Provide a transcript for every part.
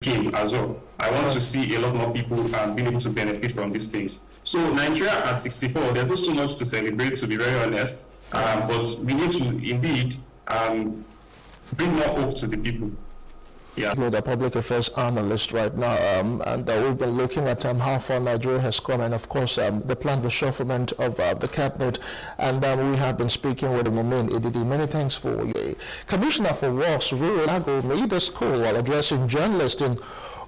scheme as well. I want to see a lot more people being able to benefit from these things. So Nigeria at 64, there's not so much to celebrate, to be very honest, but we need to indeed bring more hope to the people. Yeah. With the public affairs analyst right now, and we've been looking at how far Nigeria has come, and of course the planned reshufflement of the cabinet, and we have been speaking with Momin Ididi. Many thanks for you. Commissioner for Works, Rural Lago, made this call while addressing journalists in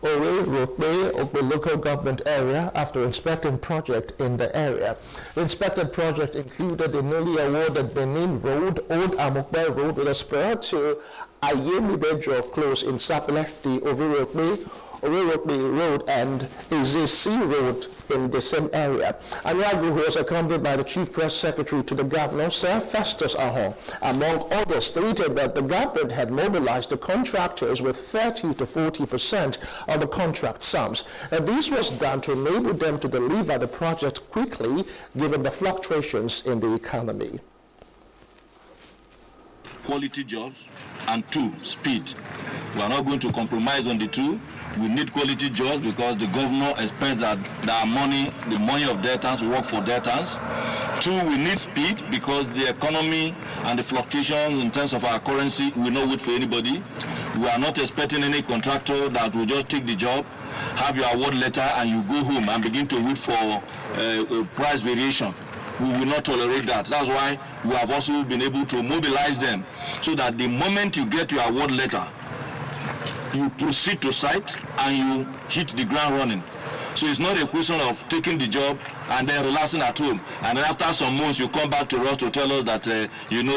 Okpe local government area after inspecting project in the area. The inspected project included the newly awarded Benin Road, Old Amokbe Road with a spur to Ayemibejo Close in Sapele, the Owerokbe Road and Ezesi Road in the same area. Anyagu was accompanied by the Chief Press Secretary to the Governor, Sir Festus Ahon, among others, stated that the government had mobilized the contractors with 30 to 40% of the contract sums. This was done to enable them to deliver the project quickly, given the fluctuations in the economy. Quality jobs, and 2, speed. We are not going to compromise on the 2. We need quality jobs because the governor expects that the money of Deltans work for Deltans. 2, we need speed because the economy and the fluctuations in terms of our currency will not wait for anybody. We are not expecting any contractor that will just take the job, have your award letter, and you go home and begin to wait for price variation. We will not tolerate that. That's why we have also been able to mobilize them so that the moment you get your award letter, you proceed to site and you hit the ground running. So it's not a question of taking the job and then relaxing at home. And then after some months, you come back to us to tell us that,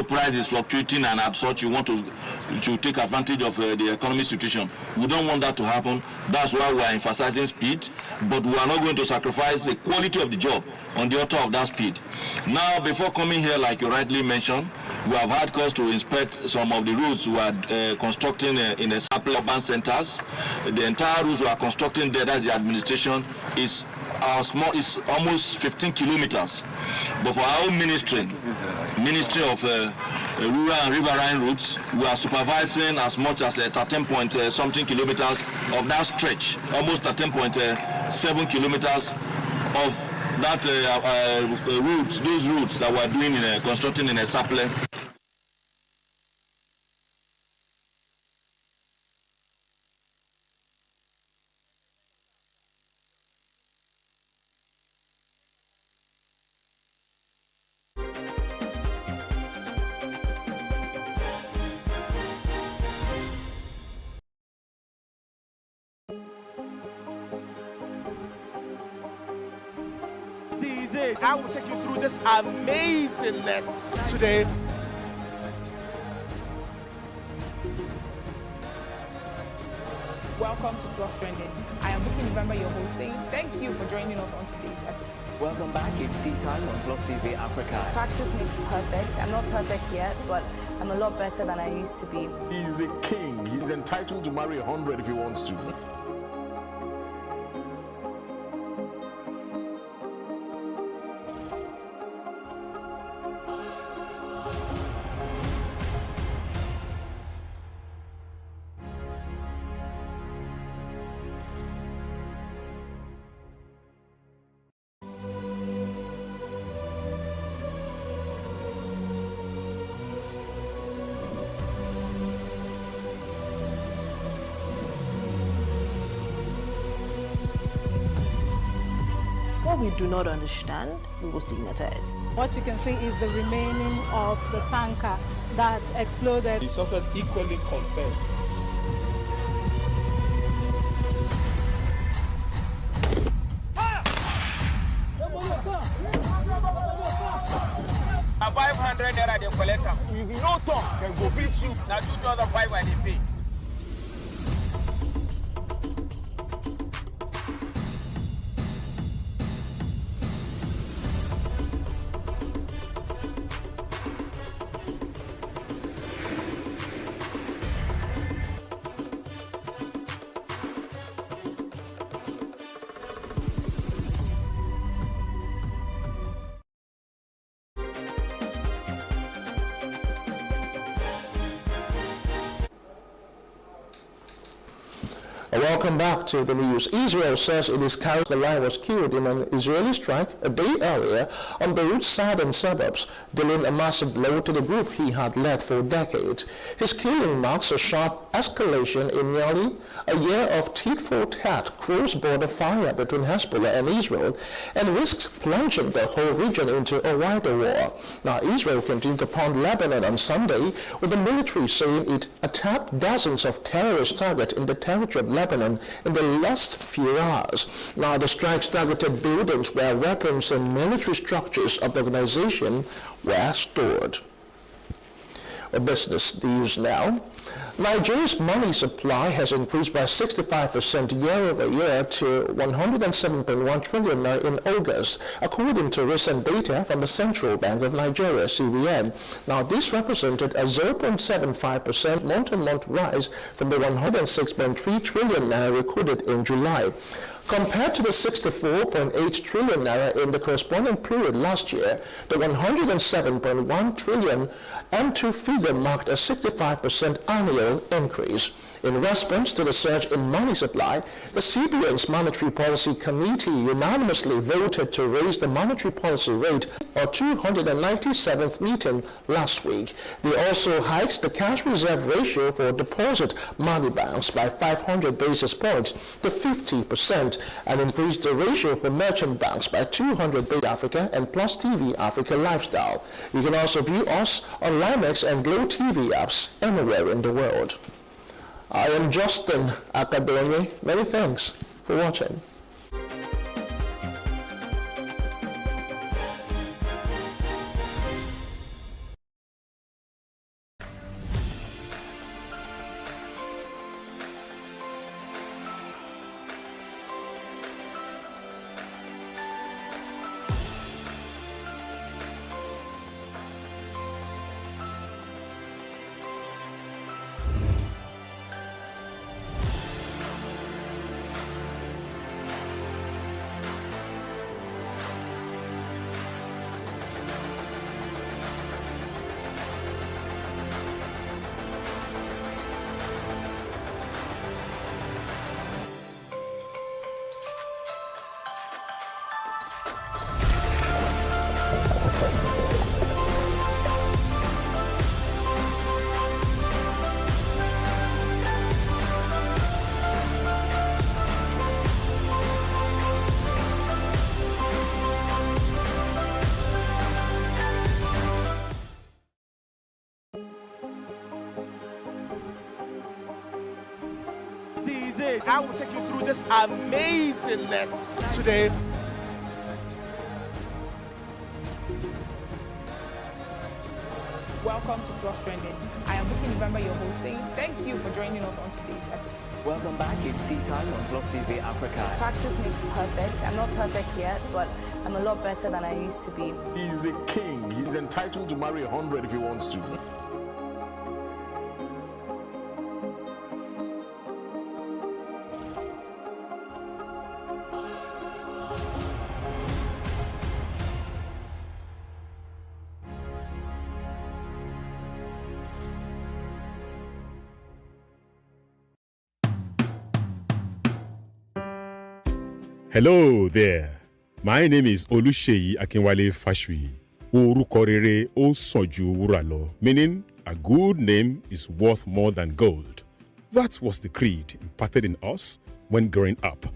price is fluctuating and as such you want to take advantage of the economic situation. We don't want that to happen. That's why we are emphasizing speed, but we are not going to sacrifice the quality of the job on the altar of that speed. Now, before coming here, like you rightly mentioned, we have had cause to inspect some of the roads we are constructing in the sample urban centers. The entire roads we are constructing there, that's the administration, is almost 15 kilometers. But for our own Ministry of Rural and Riverine Routes, we are supervising as much as 13 point something kilometers of that stretch, almost 13.7 kilometers of that routes, those routes that we are doing in constructing in a Sapele. I will take you through this amazingness today. Welcome to Plus Trending. I am Bukky November, your host, saying thank you for joining us on today's episode. Welcome back. It's tea time on Plus TV Africa. Practice makes perfect. I'm not perfect yet, but I'm a lot better than I used to be. He's a king. He's entitled to marry 100 if he wants to. What we do not understand, we will stigmatize. What you can see is the remaining of the tanker that exploded. The suspect equally confessed. A 500 naira they collect am. If you no talk, then go beat you. Now 2,500 they pay. Welcome back to the news. Israel says it is carried the line was killed in an Israeli strike a day earlier on Beirut's southern suburbs, dealing a massive blow to the group he had led for decades. His killing marks a sharp escalation in nearly a year of tit-for-tat cross-border fire between Hezbollah and Israel, and risks plunging the whole region into a wider war. Now, Israel continued to pound Lebanon on Sunday, with the military saying it attacked dozens of terrorist targets in the territory of Lebanon in the last few hours. Now, the strikes targeted buildings where weapons and military structures of the organization were stored. Business news now. Nigeria's money supply has increased by 65% year-over-year to 107.1 trillion naira in August, according to recent data from the Central Bank of Nigeria, CBN. Now, this represented a 0.75% month-on-month rise from the 106.3 trillion naira recorded in July. Compared to the 64.8 trillion naira in the corresponding period last year, the 107.1 trillion M2 figure marked a 65% annual increase. In response to the surge in money supply, the CBN's Monetary Policy Committee unanimously voted to raise the monetary policy rate at 297th meeting last week. They also hiked the cash reserve ratio for deposit money banks by 500 basis points to 50% and increased the ratio for merchant banks by 200 basis Africa and Plus TV Africa Lifestyle. You can also view us on Limex and Glow TV apps anywhere in the world. I am Justin Akadonye. Many thanks for watching. I will take you through this amazing lesson today. Welcome to Cross Trending. I am Buki November, your host, saying thank you for joining us on today's episode. Welcome back. It's tea time on Plus TV Africa. Practice makes perfect. I'm not perfect yet, but I'm a lot better than I used to be. He's a king. He's entitled to marry 100 if he wants to. Hello there. My name is Oluseyi Akinwale Fashwi. Orúkọ rere ó sàn ju wúrà lọ, meaning a good name is worth more than gold. That was the creed imparted in us when growing up.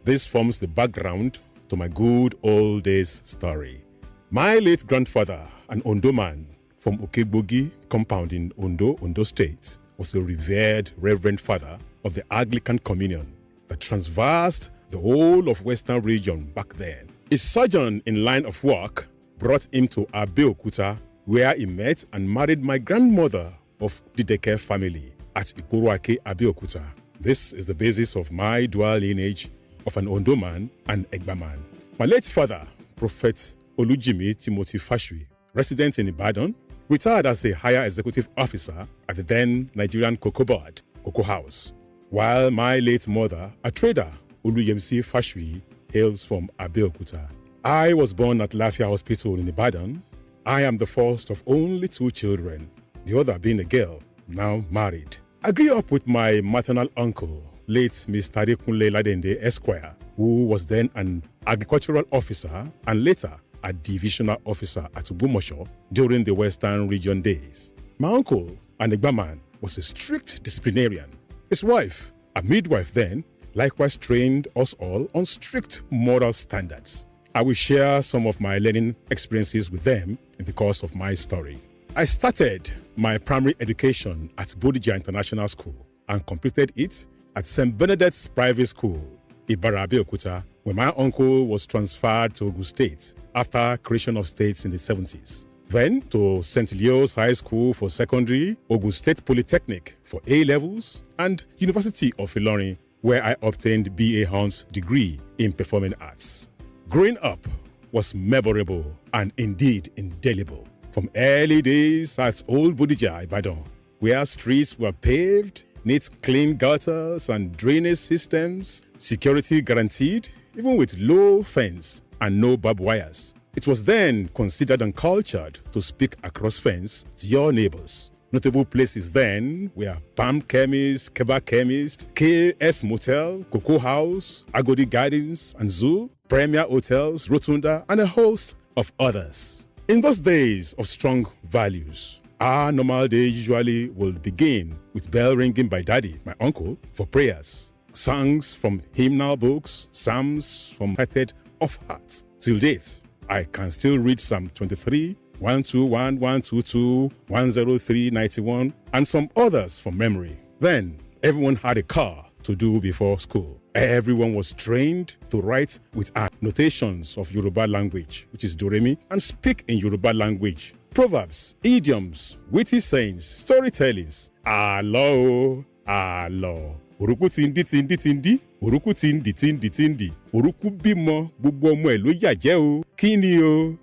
This forms the background to my good old days story. My late grandfather, an Ondo man from Okegbogi compound in Ondo, Ondo State, was a revered Reverend Father of the Anglican Communion that traversed the whole of Western region back then. His sojourn in line of work brought him to Abeokuta, where he met and married my grandmother of the Deke family at Ikuruake, Abeokuta. This is the basis of my dual lineage of an Ondo man and Egba man. My late father, Prophet Olujimi Timothy Fashwi, resident in Ibadan, retired as a higher executive officer at the then Nigerian Cocoa Board, Cocoa House, while my late mother, a trader, Oluyemsi Fashwi, hails from Abeokuta. I was born at Lafia Hospital in Ibadan. I am the first of only 2 children, the other being a girl, now married. I grew up with my maternal uncle, late Mr. Adekunle Ladende Esquire, who was then an agricultural officer and later a divisional officer at Ogbomoso during the Western Region days. My uncle, an Egbaman, was a strict disciplinarian. His wife, a midwife then, likewise trained us all on strict moral standards. I will share some of my learning experiences with them in the course of my story. I started my primary education at Bodija International School and completed it at St. Benedict's Private School, Ibara, Abeokuta, where my uncle was transferred to Ogun State after creation of states in the 70s. Then to St. Leo's High School for secondary, Ogun State Polytechnic for A-levels, and University of Ilorin, where I obtained B.A. Hans degree in performing arts. Growing up was memorable and indeed indelible. From early days at Old Bodija, Ibadan, where streets were paved, neat clean gutters and drainage systems, security guaranteed, even with low fence and no barbed wires. It was then considered uncultured to speak across fence to your neighbors. Notable places then were Palm Chemist, Keba Chemist, KS Motel, Cocoa House, Agodi Gardens and Zoo, Premier Hotels, Rotunda, and a host of others. In those days of strong values, our normal day usually will begin with bell ringing by Daddy, my uncle, for prayers, songs from hymnal books, psalms from hearted of heart. Till date, I can still read Psalm 23, 121, 122, 103, 91, and some others from memory. Then, everyone had a car to do before school. Everyone was trained to write with annotations of Yoruba language, which is Doremi, and speak in Yoruba language. Proverbs, idioms, witty sayings, storytellings. Alo, alo. Oruku tindi tindi tindi, oruku tindi tindi tindi, oruku bimo, gbogbo ọmọ ẹ̀ ló yàjẹ́ o, kí ni o?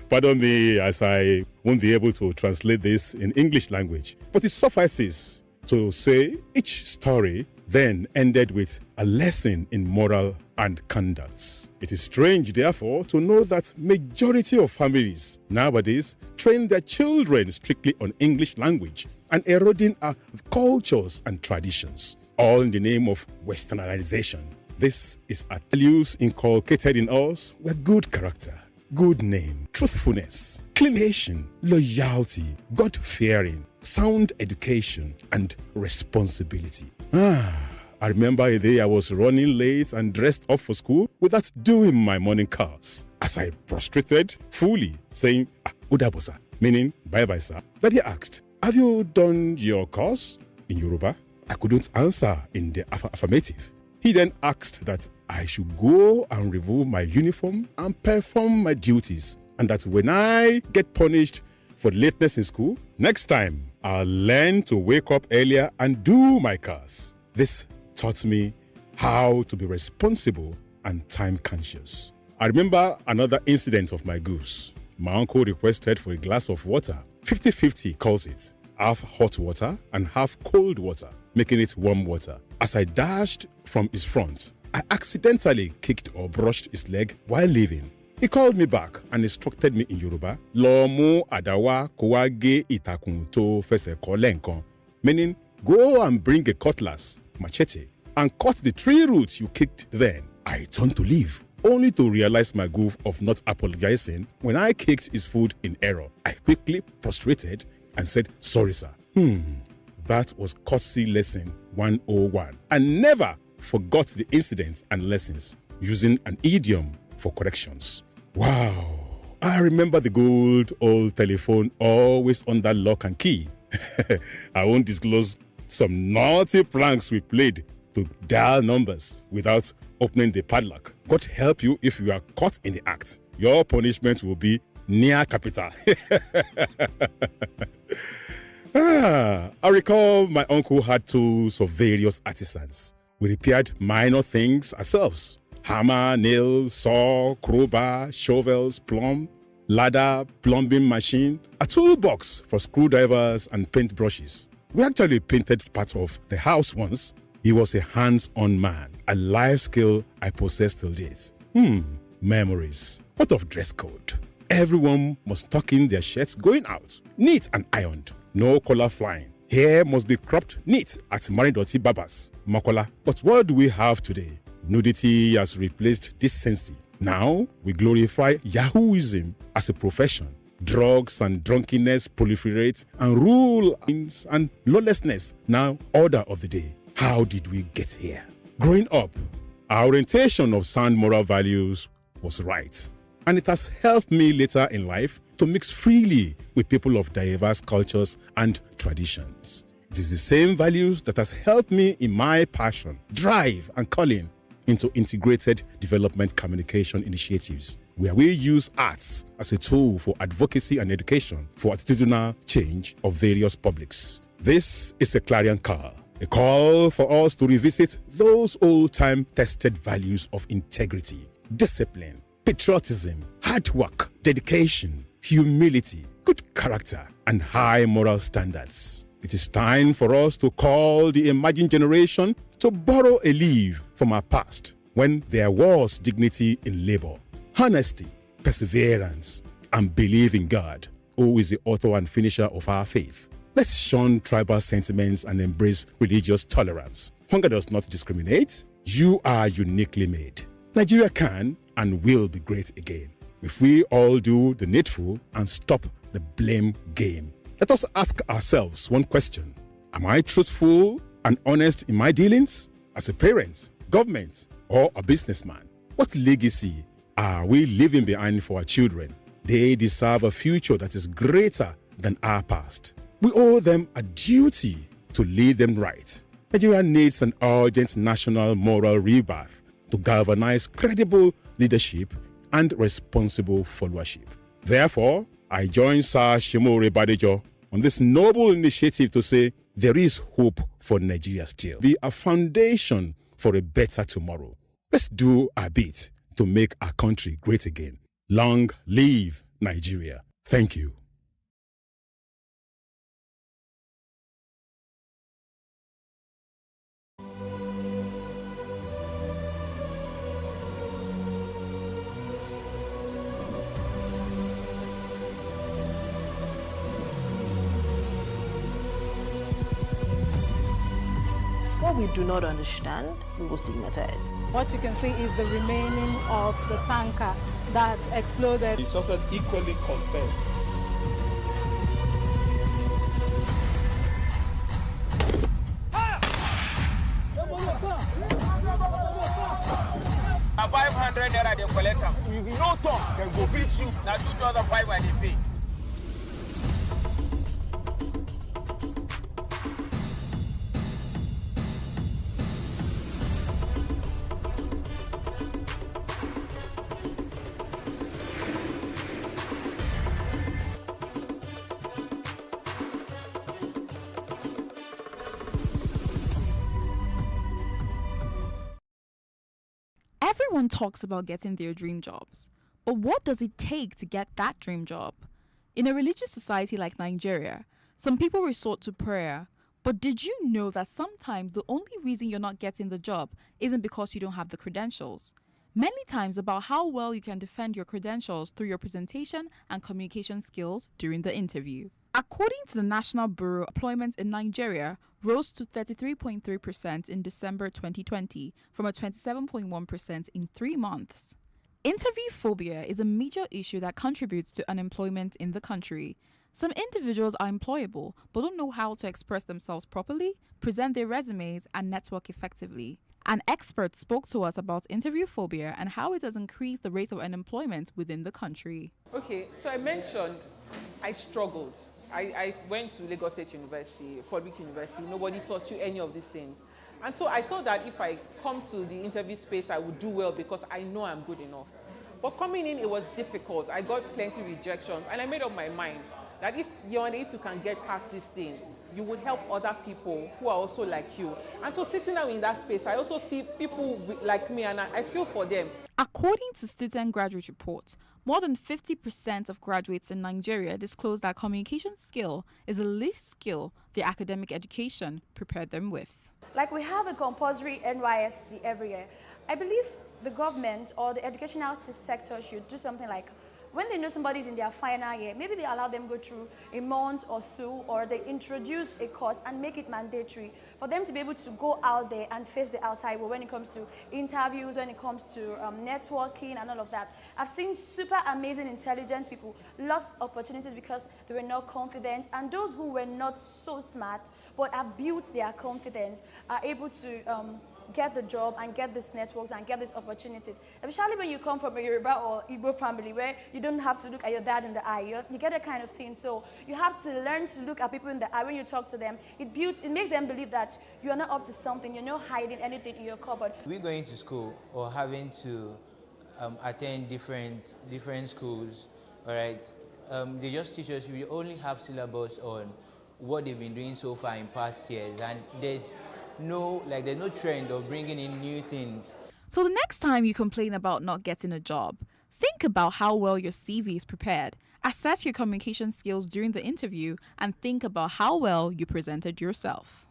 Pardon me as I won't be able to translate this in English language, but it suffices to say each story then ended with a lesson in moral and conduct. It is strange, therefore, to know that majority of families nowadays train their children strictly on English language and eroding our cultures and traditions, all in the name of westernization. This is a values inculcated in us were good character, good name, truthfulness, clean, loyalty, God-fearing, sound education, and responsibility. I remember a day I was running late and dressed up for school without doing my morning cars. As I prostrated fully, saying, Udabosa, meaning bye-bye, sir, Daddy asked, have you done your course in Yoruba? I couldn't answer in the affirmative. He then asked that I should go and remove my uniform and perform my duties, and that when I get punished for lateness in school, next time I'll learn to wake up earlier and do my cars. This taught me how to be responsible and time conscious. I remember another incident of my goose. My uncle requested for a glass of water. 50-50 calls it. Half hot water and half cold water, making it warm water. As I dashed from his front, I accidentally kicked or brushed his leg while leaving. He called me back and instructed me in Yoruba, Lo mu adawa kowage itakun to fese kolenkan, meaning go and bring a cutlass, machete, and cut the tree roots you kicked then. I turned to leave, only to realize my goof of not apologizing when I kicked his foot in error. I quickly prostrated and said, sorry, sir. That was courtesy lesson 101. I never forgot the incidents and lessons, using an idiom for corrections. Wow. I remember the good old telephone always under lock and key. I won't disclose some naughty pranks we played to dial numbers without opening the padlock. God help you if you are caught in the act. Your punishment will be near capital. I recall my uncle had tools of various artisans. We repaired minor things ourselves. Hammer, nails, saw, crowbar, shovels, plumb, ladder, plumbing machine, a toolbox for screwdrivers and paint brushes. We actually painted part of the house once. He was a hands-on man, a life skill I possess till date. Memories. What of dress code? Everyone must tuck in their shirts going out, neat and ironed. No collar flying. Hair must be cropped neat at Maridoti Babas, Makola. But what do we have today? Nudity has replaced decency. Now we glorify Yahooism as a profession. Drugs and drunkenness proliferate and rule and lawlessness now order of the day. How did we get here? Growing up, our orientation of sound moral values was right, and it has helped me later in life to mix freely with people of diverse cultures and traditions. It is the same values that has helped me in my passion, drive, and calling into integrated development communication initiatives, where we use arts as a tool for advocacy and education for attitudinal change of various publics. This is a clarion call, a call for us to revisit those old-time tested values of integrity, discipline, patriotism, hard work, dedication, humility, good character, and high moral standards. It is time for us to call the emerging generation to borrow a leaf from our past when there was dignity in labor, honesty, perseverance, and belief in God, who is the author and finisher of our faith. Let's shun tribal sentiments and embrace religious tolerance. Hunger does not discriminate. You are uniquely made. Nigeria can and will be great again if we all do the needful and stop the blame game. Let us ask ourselves one question. Am I truthful and honest in my dealings as a parent, government, or a businessman? What legacy are we leaving behind for our children? They deserve a future that is greater than our past. We owe them a duty to lead them right. Nigeria needs an urgent national moral rebirth to galvanize credible leadership and responsible followership. Therefore, I join Sir Shimore Badejo on this noble initiative to say there is hope for Nigeria still. Be a foundation for a better tomorrow. Let's do our bit to make our country great again. Long live Nigeria. Thank you. What we do not understand, we will stigmatize. What you can see is the remaining of the tanker that exploded. The suspect equally confessed. A 500 naira they collect am. If you no talk, then go beat you. Na 2,500 I dey pay. Everyone talks about getting their dream jobs, but what does it take to get that dream job? In a religious society like Nigeria, some people resort to prayer, but did you know that sometimes the only reason you're not getting the job isn't because you don't have the credentials? Many times about how well you can defend your credentials through your presentation and communication skills during the interview. According to the National Bureau, employment in Nigeria rose to 33.3% in December 2020 from a 27.1% in 3 months. Interview phobia is a major issue that contributes to unemployment in the country. Some individuals are employable but don't know how to express themselves properly, present their resumes, and network effectively. An expert spoke to us about interview phobia and how it has increased the rate of unemployment within the country. Okay, so I mentioned I struggled. I went to Lagos State University, public university. Nobody taught you any of these things. And so I thought that if I come to the interview space, I would do well because I know I'm good enough. But coming in, it was difficult. I got plenty of rejections. And I made up my mind that if you can get past this thing, you would help other people who are also like you. And so sitting down in that space, I also see people like me, and I feel for them. According to Student Graduate Report, more than 50% of graduates in Nigeria disclose that communication skill is the least skill their academic education prepared them with. Like we have a compulsory NYSC every year. I believe the government or the educational sector should do something like when they know somebody's in their final year, maybe they allow them go through a month or so, or they introduce a course and make it mandatory for them to be able to go out there and face the outside world when it comes to interviews, when it comes to networking and all of that. I've seen super amazing, intelligent people lost opportunities because they were not confident, and those who were not so smart but have built their confidence are able to get the job and get these networks and get these opportunities. Especially when you come from a Yoruba or Igbo family where you don't have to look at your dad in the eye. You get that kind of thing. So you have to learn to look at people in the eye when you talk to them. It makes them believe that you are not up to something. You're not hiding anything in your cupboard. We're going to school or having to attend different schools, all right? They just teach us, we only have syllabus on what they've been doing so far in past years, and there's no trend of bringing in new things. So the next time you complain about not getting a job, think about how well your CV is prepared. Assess your communication skills during the interview and think about how well you presented yourself.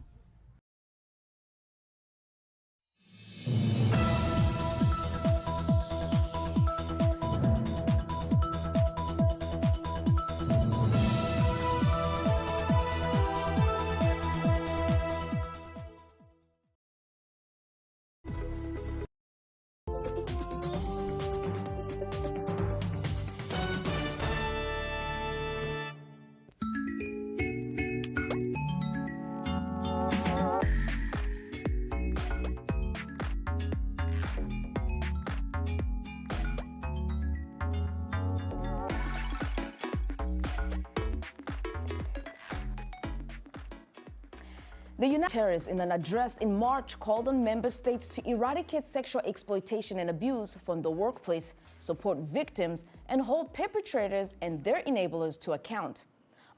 The United Terrorists, in an address in March, called on member states to eradicate sexual exploitation and abuse from the workplace, support victims, and hold perpetrators and their enablers to account.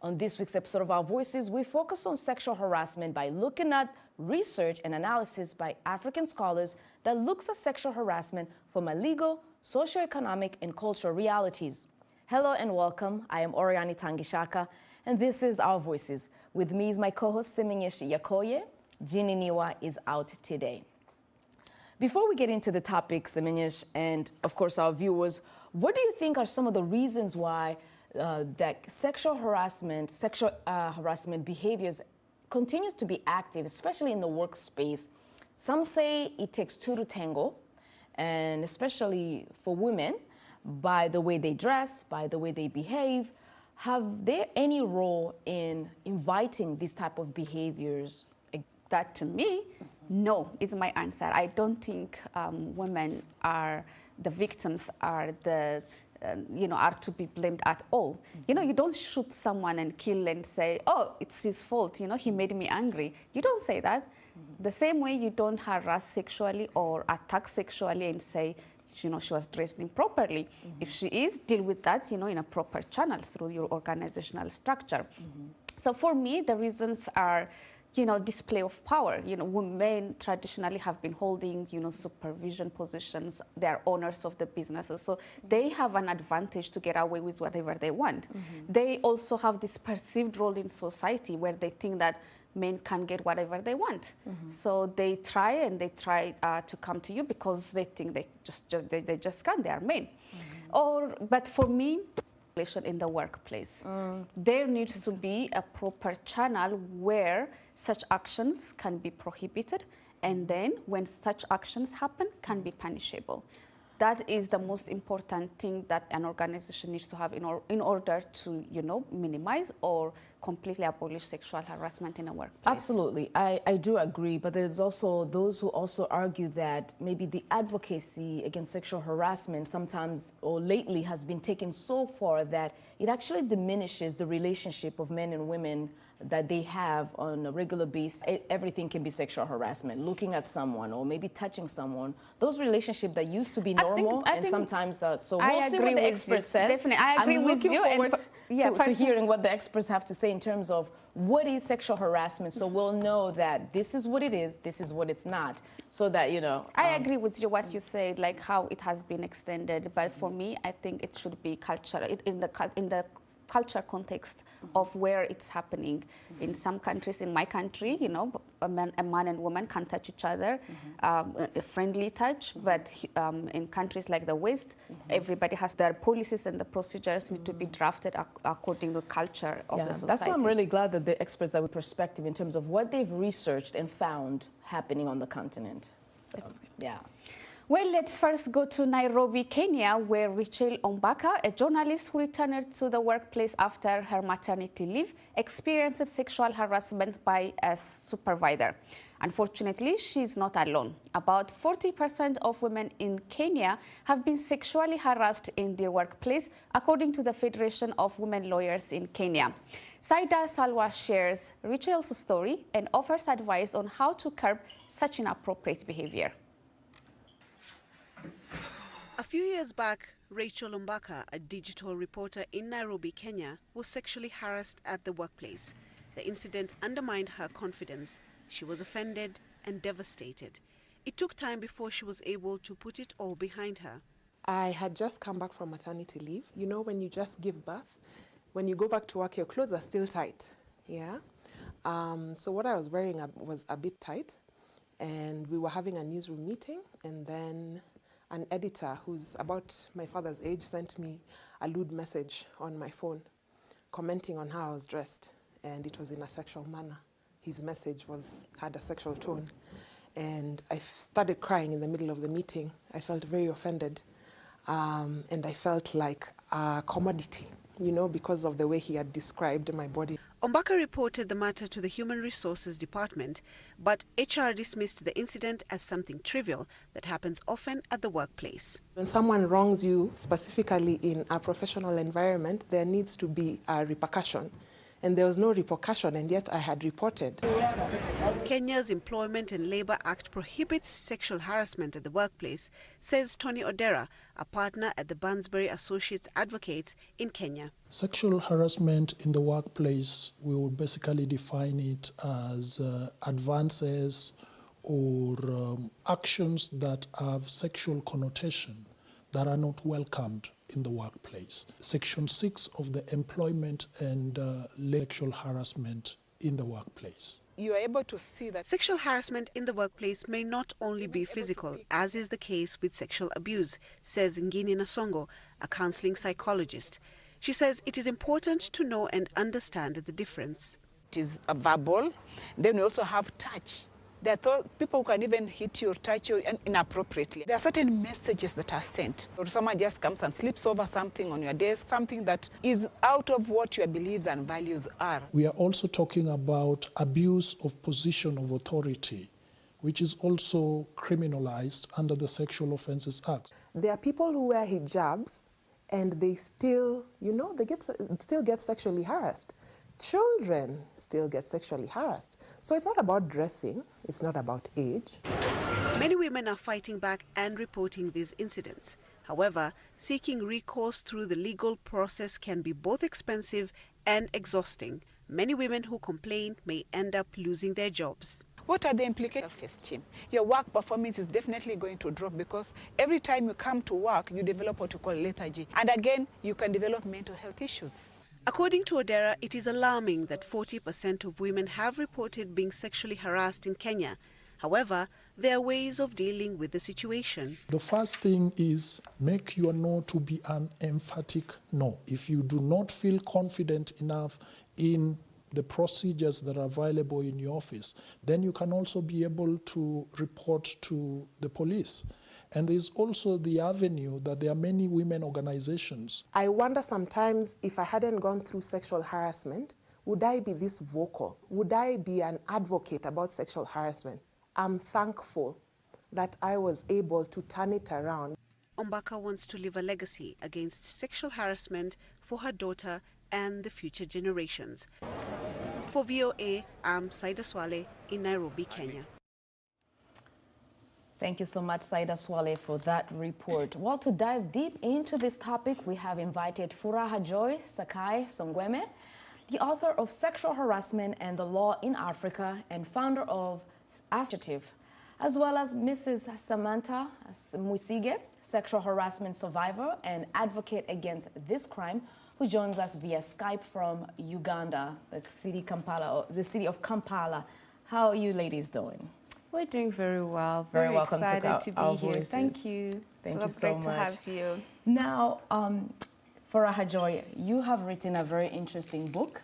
On this week's episode of Our Voices, we focus on sexual harassment by looking at research and analysis by African scholars that looks at sexual harassment from a legal, socioeconomic, and cultural realities. Hello and welcome. I am Oriani Tangishaka, and this is Our Voices. With me is my co-host Seminyesh Yakoye. Ginny Niwa is out today. Before we get into the topic, Seminyesh, and of course our viewers, what do you think are some of the reasons why that sexual harassment behaviors continues to be active, especially in the workspace? Some say it takes two to tango, and especially for women, by the way they dress, by the way they behave. Have there any role in inviting these type of behaviors? That to me, no, is my answer. I don't think women are the victims, are the are to be blamed at all. Mm-hmm. You don't shoot someone and kill and say, oh, it's his fault, he made me angry. You don't say that. Mm-hmm. The same way you don't harass sexually or attack sexually and say, she was dressed improperly. Mm-hmm. If she is, deal with that, in a proper channel through your organizational structure. Mm-hmm. So for me, the reasons are, display of power. Women traditionally have been holding, supervision positions. They are owners of the businesses. So they have an advantage to get away with whatever they want. Mm-hmm. They also have this perceived role in society where they think that men can get whatever they want. Mm-hmm. So they try to come to you because they think they just can. They are men. Mm-hmm. But for me, in the workplace, there needs to be a proper channel where such actions can be prohibited, and then when such actions happen, can be punishable. That is the most important thing that an organization needs to have in order to, minimize or completely abolish sexual harassment in a workplace. Absolutely. I do agree, but there's also those who also argue that maybe the advocacy against sexual harassment sometimes or lately has been taken so far that it actually diminishes the relationship of men and women that they have on a regular basis. Everything can be sexual harassment, looking at someone or maybe touching someone. Those relationships that used to be normal and sometimes, so we'll see what the experts say. Definitely, I agree with you. I'm looking forward to hearing what the experts have to say in terms of what is sexual harassment, so we'll know that this is what it is, this is what it's not, so that, I agree with you what you said, like how it has been extended, but for me, I think it should be cultural, in the culture context of where it's happening. In some countries, in my country, you know, a man and woman can touch each other, a friendly touch, but in countries like the West, everybody has their policies and the procedures need to be drafted according to the culture of the society. That's why I'm really glad that the experts are with perspective in terms of what they've researched and found happening on the continent. So, yeah. Well, let's first go to Nairobi, Kenya, where Rachel Ombaka, a journalist who returned to the workplace after her maternity leave, experienced sexual harassment by a supervisor. Unfortunately, she's not alone. About 40% of women in Kenya have been sexually harassed in their workplace, according to the Federation of Women Lawyers in Kenya. Saida Salwa shares Rachel's story and offers advice on how to curb such inappropriate behavior. A few years back, Rachel Ombaka, a digital reporter in Nairobi, Kenya, was sexually harassed at the workplace. The incident undermined her confidence. She was offended and devastated. It took time before she was able to put it all behind her. I had just come back from maternity leave. You know, when you just give birth, when you go back to work, your clothes are still tight, yeah? So what I was wearing was a bit tight, and we were having a newsroom meeting, and then an editor who's about my father's age sent me a lewd message on my phone commenting on how I was dressed, and it was in a sexual manner. His message had a sexual tone, and I started crying in the middle of the meeting. I felt very offended, and I felt like a commodity, you know, because of the way he had described my body. Ombaka reported the matter to the Human Resources Department, but HR dismissed the incident as something trivial that happens often at the workplace. When someone wrongs you, specifically in a professional environment, there needs to be a repercussion. And there was no repercussion, and yet I had reported. Kenya's Employment and Labour Act prohibits sexual harassment at the workplace, says Tony Odera, a partner at the Bansbury Associates Advocates in Kenya. Sexual harassment in the workplace, we would basically define it as advances or actions that have sexual connotation that are not welcomed in the workplace. Section 6 of the Employment and Sexual Harassment in the Workplace. You are able to see that sexual harassment in the workplace may not only be physical, as is the case with sexual abuse, says Ngini Nasongo, a counseling psychologist. She says it is important to know and understand the difference. It is a verbal, then we also have touch. There are people who can even hit you or touch you inappropriately. There are certain messages that are sent. Or someone just comes and slips over something on your desk, something that is out of what your beliefs and values are. We are also talking about abuse of position of authority, which is also criminalized under the Sexual Offences Act. There are people who wear hijabs and they still, you know, still get sexually harassed. Children still get sexually harassed. So it's not about dressing, it's not about age. Many women are fighting back and reporting these incidents. However, seeking recourse through the legal process can be both expensive and exhausting. Many women who complain may end up losing their jobs. What are the implications? Self-esteem. Your work performance is definitely going to drop because every time you come to work, you develop what you call lethargy. And again, you can develop mental health issues. According to Odera, it is alarming that 40% of women have reported being sexually harassed in Kenya. However, there are ways of dealing with the situation. The first thing is make your no to be an emphatic no. If you do not feel confident enough in the procedures that are available in your office, then you can also be able to report to the police. And there's also the avenue that there are many women organizations. I wonder sometimes if I hadn't gone through sexual harassment, would I be this vocal? Would I be an advocate about sexual harassment? I'm thankful that I was able to turn it around. Ombaka wants to leave a legacy against sexual harassment for her daughter and the future generations. For VOA, I'm Saida Swale in Nairobi, Kenya. Thank you so much, Saida Swale, for that report. Well, to dive deep into this topic, we have invited Furaha Joy Sakai Songweme, the author of Sexual Harassment and the Law in Africa and founder of Initiative, as well as Mrs. Samantha Musige, sexual harassment survivor and advocate against this crime, who joins us via Skype from Uganda, the city of Kampala. How are you ladies doing? We're doing very well. Very welcome excited to be our here. voices. Thank you. Thank you so great much. to have you. Now, Faraha Joy, you have written a very interesting book,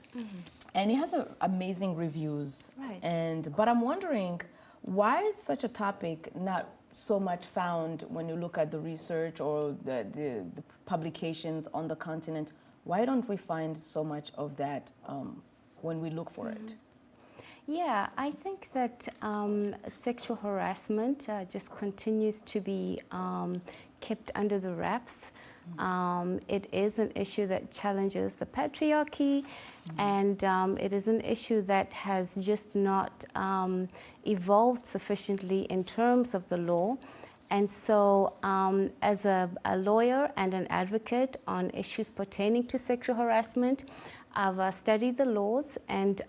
and it has amazing reviews. Right. But I'm wondering, why is such a topic not so much found when you look at the research or the publications on the continent? Why don't we find so much of that when we look for it? Yeah, I think that sexual harassment just continues to be kept under the wraps. It is an issue that challenges the patriarchy, and it is an issue that has just not evolved sufficiently in terms of the law. And so as a lawyer and an advocate on issues pertaining to sexual harassment, I've studied the laws, and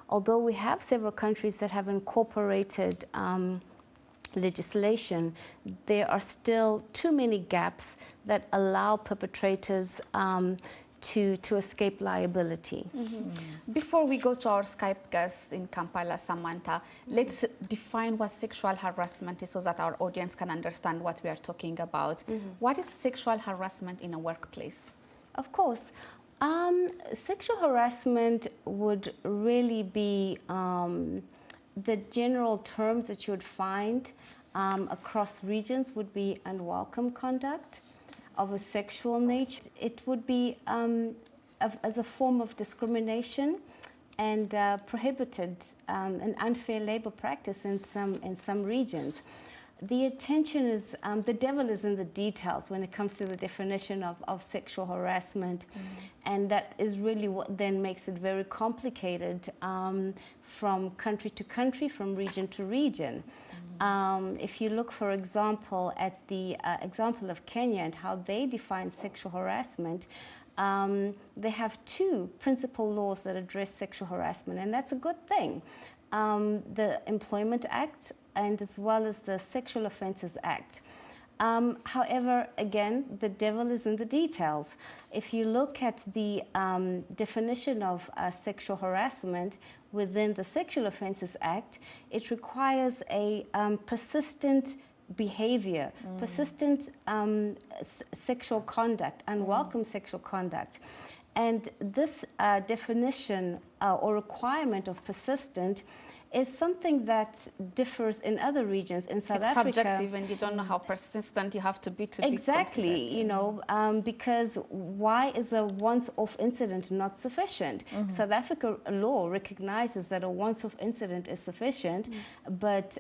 although we have several countries that have incorporated legislation, there are still too many gaps that allow perpetrators to escape liability. Before we go to our Skype guest in Kampala, Samantha, let's define what sexual harassment is so that our audience can understand what we are talking about. What is sexual harassment in a workplace? Of course. Sexual harassment would really be the general terms that you would find across regions would be unwelcome conduct of a sexual nature. It would be as a form of discrimination and prohibited an unfair labor practice in some regions. The attention is, the devil is in the details when it comes to the definition of sexual harassment. And that is really what then makes it very complicated from country to country, from region to region. If you look, for example, at the example of Kenya and how they define sexual harassment, they have two principal laws that address sexual harassment, and that's a good thing. The Employment Act and as well as the Sexual Offences Act. However, again, the devil is in the details. If you look at the definition of sexual harassment within the Sexual Offences Act, it requires a persistent behavior, persistent sexual conduct, unwelcome sexual conduct. And this definition or requirement of persistent is something that differs in other regions. In South Africa, It's subjective, and you don't know how persistent you have to be exactly, you know, because why is a once-off incident not sufficient? South Africa law recognizes that a once-off incident is sufficient, but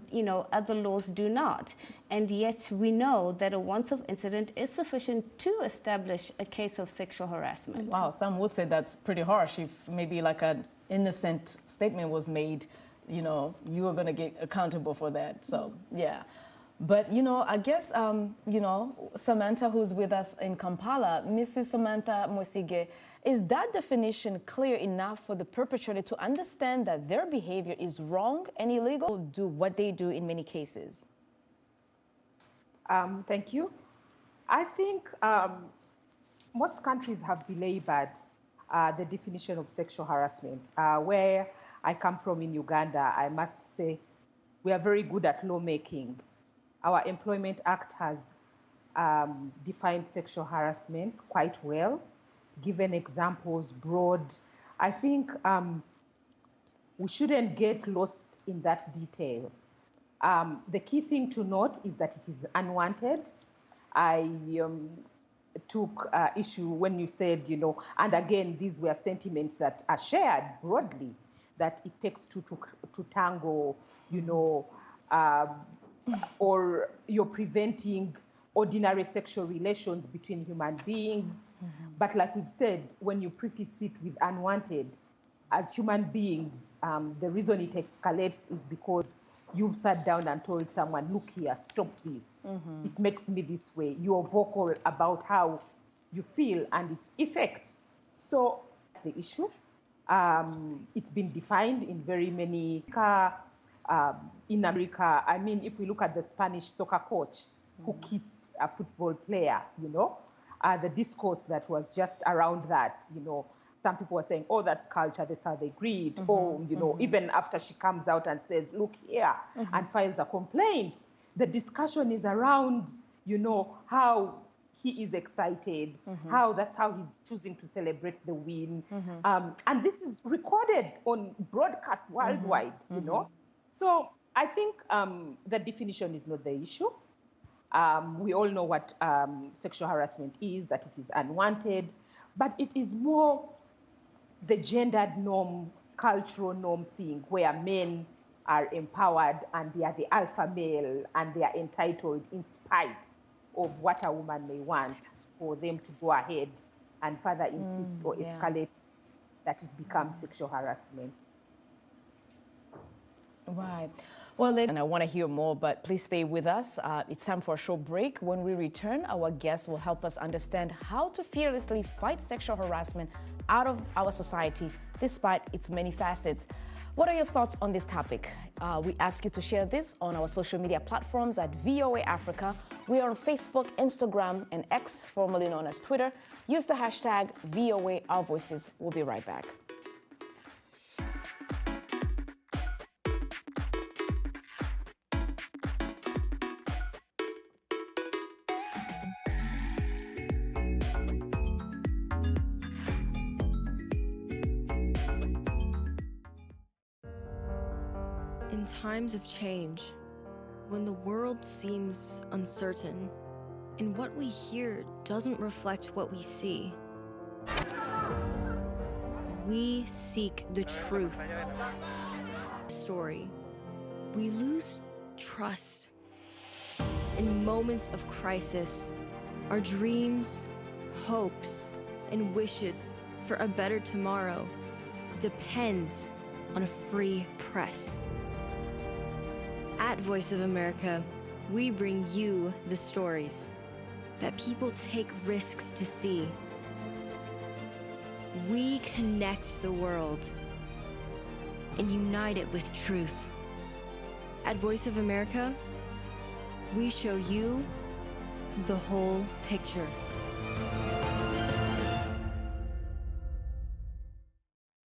you know, other laws do not. And yet we know that a once-off incident is sufficient to establish a case of sexual harassment. Wow, some would say that's pretty harsh. If maybe like an innocent statement was made, you know, you are going to get accountable for that. So, yeah. But, you know, I guess, you know, Samantha, who's with us in Kampala, Mrs. Samantha Mwesige, is that definition clear enough for the perpetrator to understand that their behavior is wrong and illegal, do what they do in many cases? Thank you. I think most countries have belabored the definition of sexual harassment. Where I come from in Uganda, I must say we are very good at lawmaking. Our Employment Act has defined sexual harassment quite well, given examples, broad. I think we shouldn't get lost in that detail. The key thing to note is that it is unwanted. I took issue when you said, you know, and again, these were sentiments that are shared broadly, that it takes two to tango, you know, or you're preventing ordinary sexual relations between human beings. But like we've said, when you preface it with unwanted, as human beings, the reason it escalates is because you've sat down and told someone, look here, stop this. It makes me this way. You're vocal about how you feel and its effect. So the issue, it's been defined in very many, in America, I mean, if we look at the Spanish soccer coach who kissed a football player, you know, the discourse that was just around that. Some people were saying, oh, that's culture, that's how they greet. Oh, even after she comes out and says, look here, and files a complaint, the discussion is around, how he is excited, that's how he's choosing to celebrate the win. And this is recorded on broadcast worldwide, So I think the definition is not the issue. We all know what sexual harassment is, that it is unwanted, but it is more the gendered norm, cultural norm thing where men are empowered and they are the alpha male and they are entitled in spite of what a woman may want for them to go ahead and further insist or escalate that it becomes sexual harassment. Right. Well, then, and I want to hear more, but please stay with us. It's time for a short break. When we return, our guests will help us understand how to fearlessly fight sexual harassment out of our society, despite its many facets. What are your thoughts on this topic? We ask you to share this on our social media platforms at VOA Africa. We are on Facebook, Instagram, and X, formerly known as Twitter. Use the hashtag VOA Our Voices. We'll be right back. In times of change, when the world seems uncertain, and what we hear doesn't reflect what we see, we seek the truth. Story. We lose trust. In moments of crisis, our dreams, hopes, and wishes for a better tomorrow depends on a free press. At Voice of America, we bring you the stories that people take risks to see. We connect the world and unite it with truth. At Voice of America, we show you the whole picture.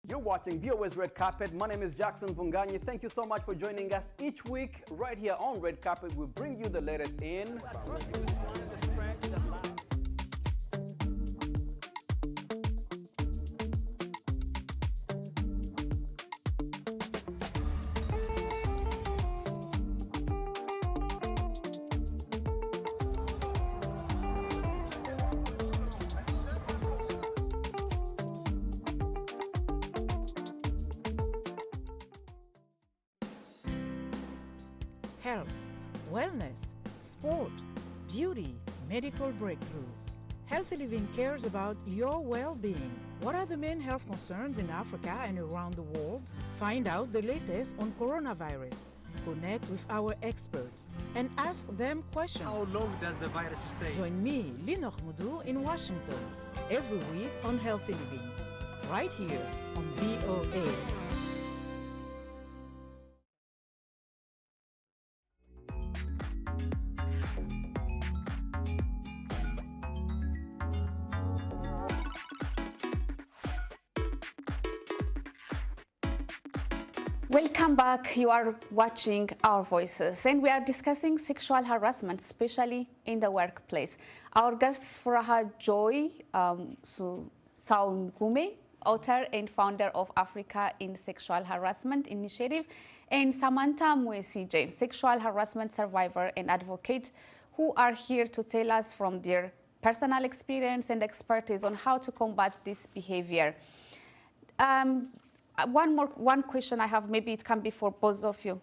You're watching VOA's Red Carpet. My name is Jackson Vunganyi. Thank you so much for joining us each week right here on Red Carpet. We bring you the latest in health, wellness, sport, beauty, medical breakthroughs. Healthy Living cares about your well-being. What are the main health concerns in Africa and around the world? Find out the latest on coronavirus. Connect with our experts and ask them questions. How long does the virus stay? Join me, Linoch Mudu, in Washington, every week on Healthy Living, right here on VOA. Welcome back. You are watching Our Voices, and we are discussing sexual harassment, especially in the workplace. Our guests, Furaha Joy Saungume, author and founder of Africa in Sexual Harassment Initiative, and Samantha Mwesi James, sexual harassment survivor and advocate, who are here to tell us from their personal experience and expertise on how to combat this behavior. One question I have, maybe it can be for both of you.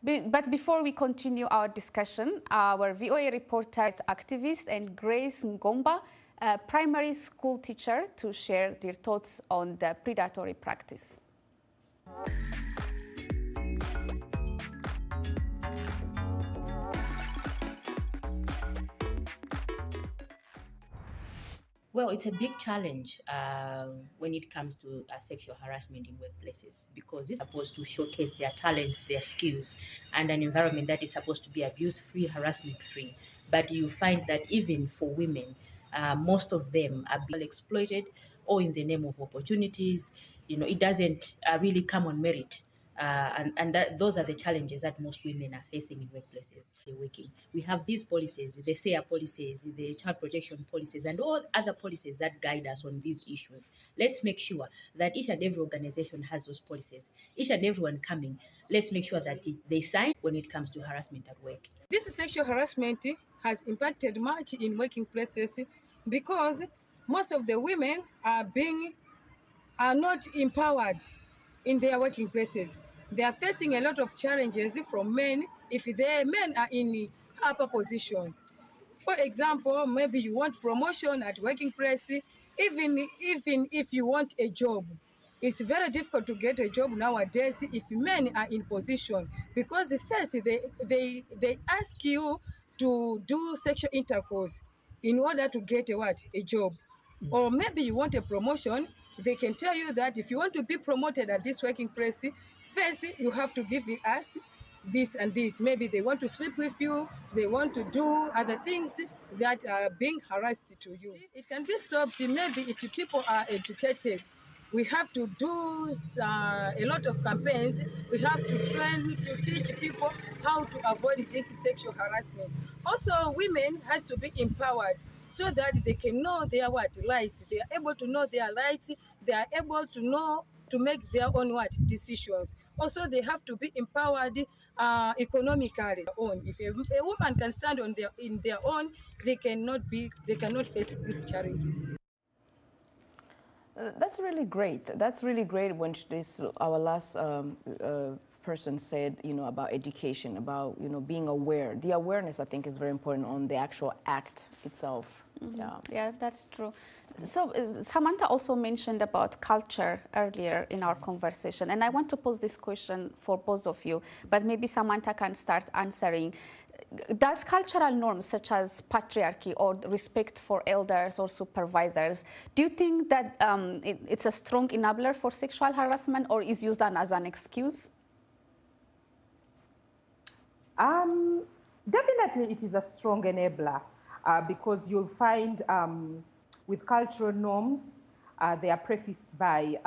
But before we continue our discussion, our VOA reporter, activist, and Grace Ngomba, a primary school teacher, to share their thoughts on the predatory practice. Well, it's a big challenge when it comes to sexual harassment in workplaces, because it's supposed to showcase their talents, their skills, and an environment that is supposed to be abuse-free, harassment-free. But you find that even for women, most of them are being exploited, or in the name of opportunities. It doesn't really come on merit. Those are the challenges that most women are facing in workplaces. They're working. We have these policies, the SARE policies, the child protection policies, and all other policies that guide us on these issues. Let's make sure that each and every organization has those policies. Each and everyone coming, let's make sure that they sign when it comes to harassment at work. This sexual harassment has impacted much in working places because most of the women are not empowered in their working places. They are facing a lot of challenges from men if their men are in upper positions. For example, maybe you want promotion at working place, even if you want a job. It's very difficult to get a job nowadays if men are in position, because first they ask you to do sexual intercourse in order to get a job. Or maybe you want a promotion, they can tell you that if you want to be promoted at this working place, first you have to give us this and this. Maybe they want to sleep with you, they want to do other things that are being harassed to you. It can be stopped maybe if people are educated. We have to do a lot of campaigns. We have to train, to teach people how to avoid this sexual harassment. Also, women has to be empowered so that they can know their rights. They are able to know their rights. They are able to know to make their own decisions. Also, they have to be empowered economically. If a woman can stand on in their own, they cannot face these challenges. That's really great. That's really great when our last person said, about education, about, being aware. The awareness, I think, is very important on the actual act itself. Mm-hmm. Yeah, that's true. So Samantha also mentioned about culture earlier in our conversation, and I want to pose this question for both of you, but maybe Samantha can start answering. Does cultural norms such as patriarchy or respect for elders or supervisors, do you think that it's a strong enabler for sexual harassment, or is used as an excuse? Definitely it is a strong enabler because you'll find with cultural norms, they are prefaced by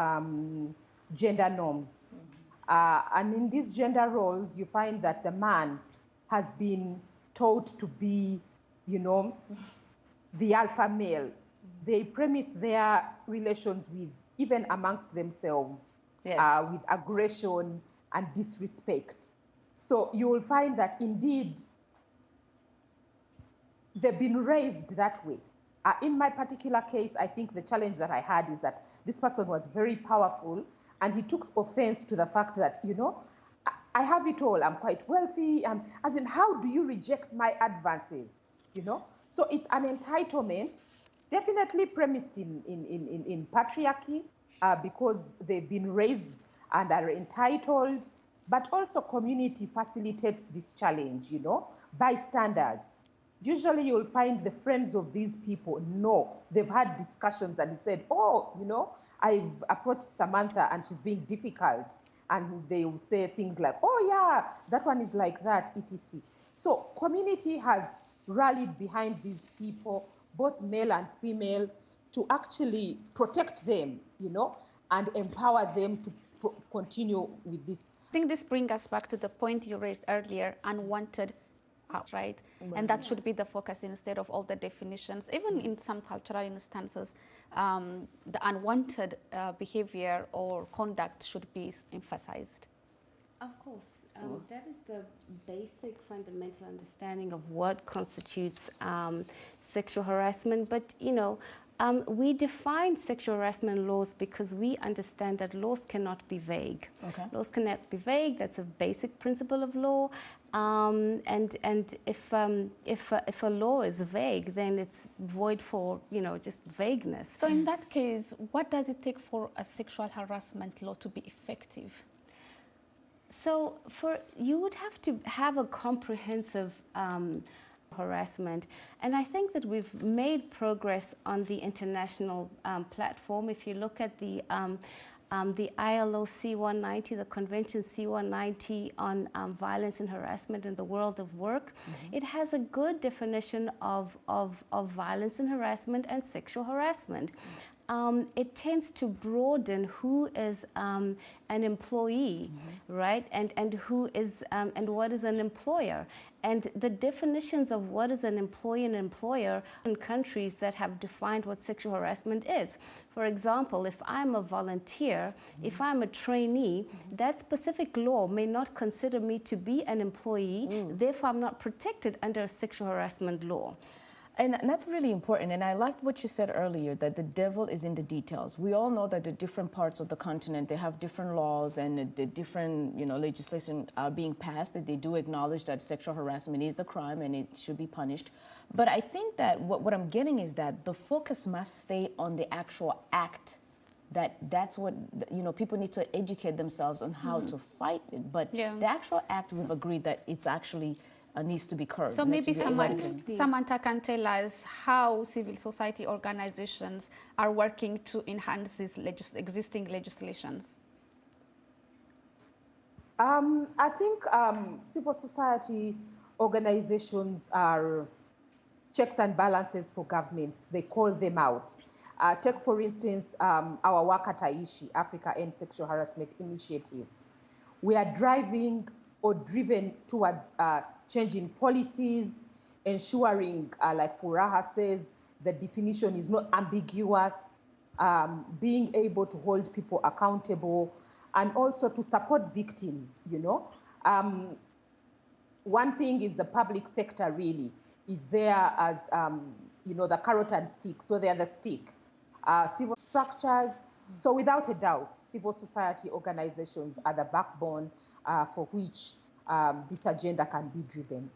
gender norms. And in these gender roles, you find that the man has been taught to be, the alpha male. They premise their relations with, even amongst themselves, yes, with aggression and disrespect. So you will find that indeed they've been raised that way. In my particular case, I think the challenge that I had is that this person was very powerful, and he took offense to the fact that, I have it all, I'm quite wealthy, as in, how do you reject my advances, So it's an entitlement, definitely premised in patriarchy, because they've been raised and are entitled, but also community facilitates this challenge, by standards. Usually you'll find the friends of these people know, they've had discussions and they said, I've approached Samantha and she's being difficult. And they will say things like, oh yeah, that one is like that, etc. So community has rallied behind these people, both male and female, to actually protect them, and empower them to continue with this. I think this brings us back to the point you raised earlier, unwanted, right? And that should be the focus instead of all the definitions. Even in some cultural instances, the unwanted behavior or conduct should be emphasized. Of course. That is the basic fundamental understanding of what constitutes sexual harassment. But, we define sexual harassment laws because we understand that laws cannot be vague. Okay. Laws cannot be vague. That's a basic principle of law. And if a law is vague, then it's void for, just vagueness. So in that case, what does it take for a sexual harassment law to be effective? So you would have to have a comprehensive harassment. And I think that we've made progress on the international platform. If you look at the ILO C-190, the Convention C-190 on violence and harassment in the world of work, it has a good definition of violence and harassment and sexual harassment. It tends to broaden who is an employee, right, and who is and what is an employer, and the definitions of what is an employee and employer in countries that have defined what sexual harassment is. For example, if I'm a volunteer, if I'm a trainee, that specific law may not consider me to be an employee, therefore I'm not protected under a sexual harassment law. And that's really important. And I liked what you said earlier, that the devil is in the details. We all know that the different parts of the continent, they have different laws and the different, legislation are being passed, that they do acknowledge that sexual harassment is a crime and it should be punished. But I think that what I'm getting is that the focus must stay on the actual act. That's what, people need to educate themselves on how to fight it. But the actual act, we've agreed that it's actually needs to be curbed. So maybe Samantha can tell us how civil society organizations are working to enhance these existing legislations. I think civil society organizations are checks and balances for governments. They call them out. Take, for instance, our work at AISHI, Africa End Sexual Harassment Initiative. We are driving or driven towards changing policies, ensuring, like Furaha says, the definition is not ambiguous, being able to hold people accountable, and also to support victims, One thing is the public sector really is there as, the carrot and stick, so they're the stick. Civil structures, so without a doubt, civil society organizations are the backbone for which this agenda can be driven.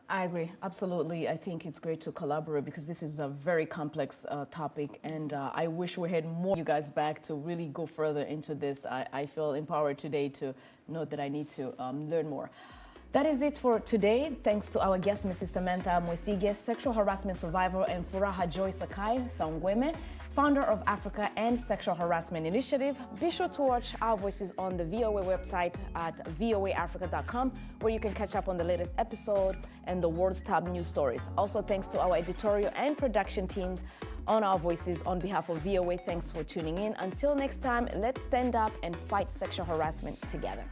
I agree, absolutely. I think it's great to collaborate because this is a very complex topic, and I wish we had more of you guys back to really go further into this. I feel empowered today to know that I need to learn more. That is it for today. Thanks to our guest, Mrs. Samantha Mwesige, sexual harassment survivor, and Furaha Joy Sakai Sangweme, founder of Africa End Sexual Harassment Initiative. Be sure to watch Our Voices on the VOA website at voaafrica.com, where you can catch up on the latest episode and the world's top news stories. Also, thanks to our editorial and production teams on Our Voices. On behalf of VOA, thanks for tuning in. Until next time, let's stand up and fight sexual harassment together.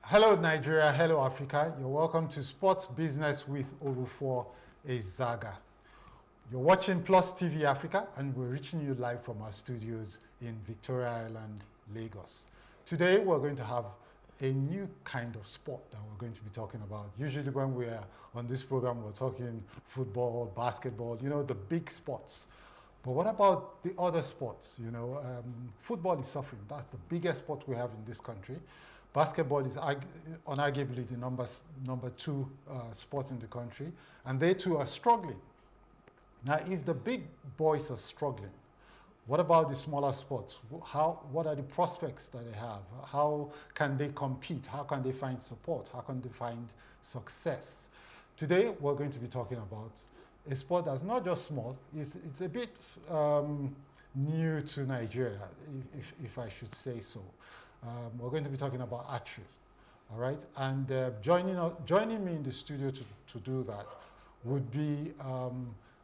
Hello Nigeria, hello Africa. You're welcome to Sports Business with Orufuo Ezaga. You're watching Plus TV Africa, and we're reaching you live from our studios in Victoria Island, Lagos. Today we're going to have a new kind of sport that we're going to be talking about. Usually when we're on this program, we're talking football, basketball, the big sports. But what about the other sports? Football is suffering. That's the biggest sport we have in this country. Basketball is unarguably the number two sport in the country, and they too are struggling. Now, if the big boys are struggling, what about the smaller sports? What are the prospects that they have? How can they compete? How can they find support? How can they find success? Today, we're going to be talking about a sport that's not just small, it's a bit new to Nigeria, if I should say so. We're going to be talking about archery, all right? And joining me in the studio to do that would be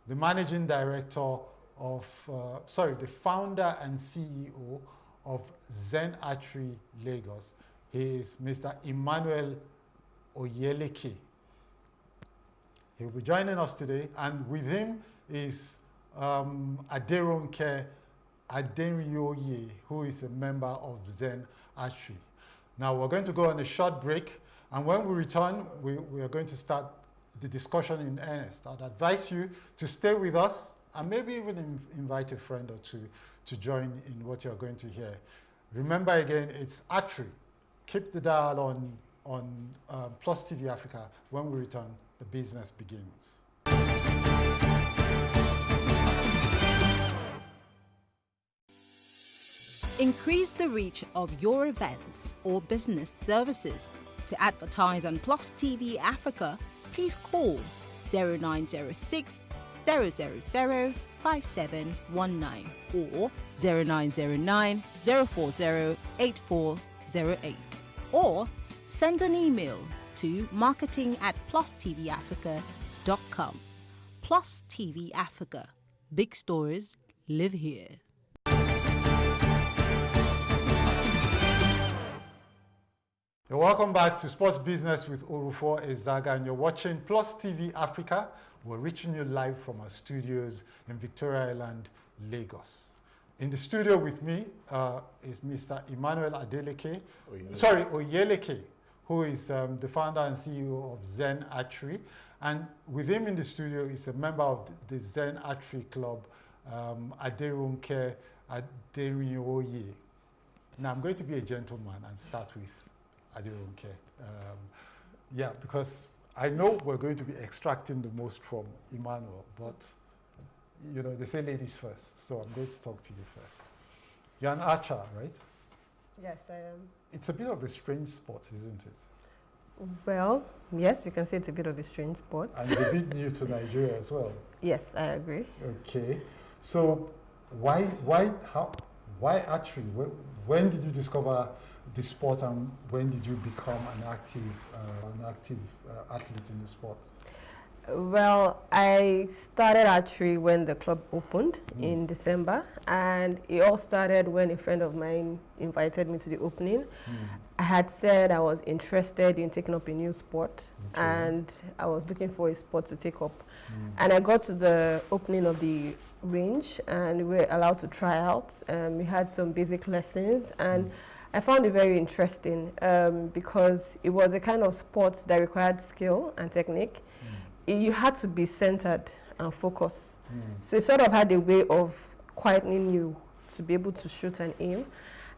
the managing director of, the founder and CEO of Zen Archery Lagos. He is Mr. Emmanuel Oyeleke. He'll be joining us today, and with him is Aderonke Adenrioye, who is a member of Zen Archery. Now we're going to go on a short break, and when we return, we are going to start the discussion in earnest. I'd advise you to stay with us and maybe even invite a friend or two to join in what you're going to hear. Remember again, it's archery. Keep the dial on Plus TV Africa. When we return, the business begins. Increase the reach of your events or business services. To advertise on Plus TV Africa, please call 0906 000 5719 or 0909 040 8408, or send an email to marketing@plustvafrica.com. Plus TV Africa. Big stories live here. You're welcome back to Sports Business with Orufour Ezaga, and you're watching Plus TV Africa. We're reaching you live from our studios in Victoria Island, Lagos. In the studio with me is Mr. Emmanuel Oyeleke, who is the founder and CEO of Zen Archery. And with him in the studio is a member of the Zen Archery Club, Aderonke Adenrioye. Now I'm going to be a gentleman and start with Aderonke. Yeah, because I know we're going to be extracting the most from Emmanuel, but you know, they say ladies first, so I'm going to talk to you first. You're an archer, right? Yes, I am. It's a bit of a strange sport, isn't it? Well, yes, we can say it's a bit of a strange sport. And it's a bit new to Nigeria as well. Yes, I agree. Okay, so why archery? When did you discover the sport, and when did you become an active athlete in the sport? Well, I started archery when the club opened in December, and it all started when a friend of mine invited me to the opening. I had said I was interested in taking up a new sport, and I was looking for a sport to take up. And I got to the opening of the range, and we were allowed to try out. We had some basic lessons, and I found it very interesting because it was a kind of sport that required skill and technique. You had to be centered and focused. So it sort of had a way of quietening you to be able to shoot and aim.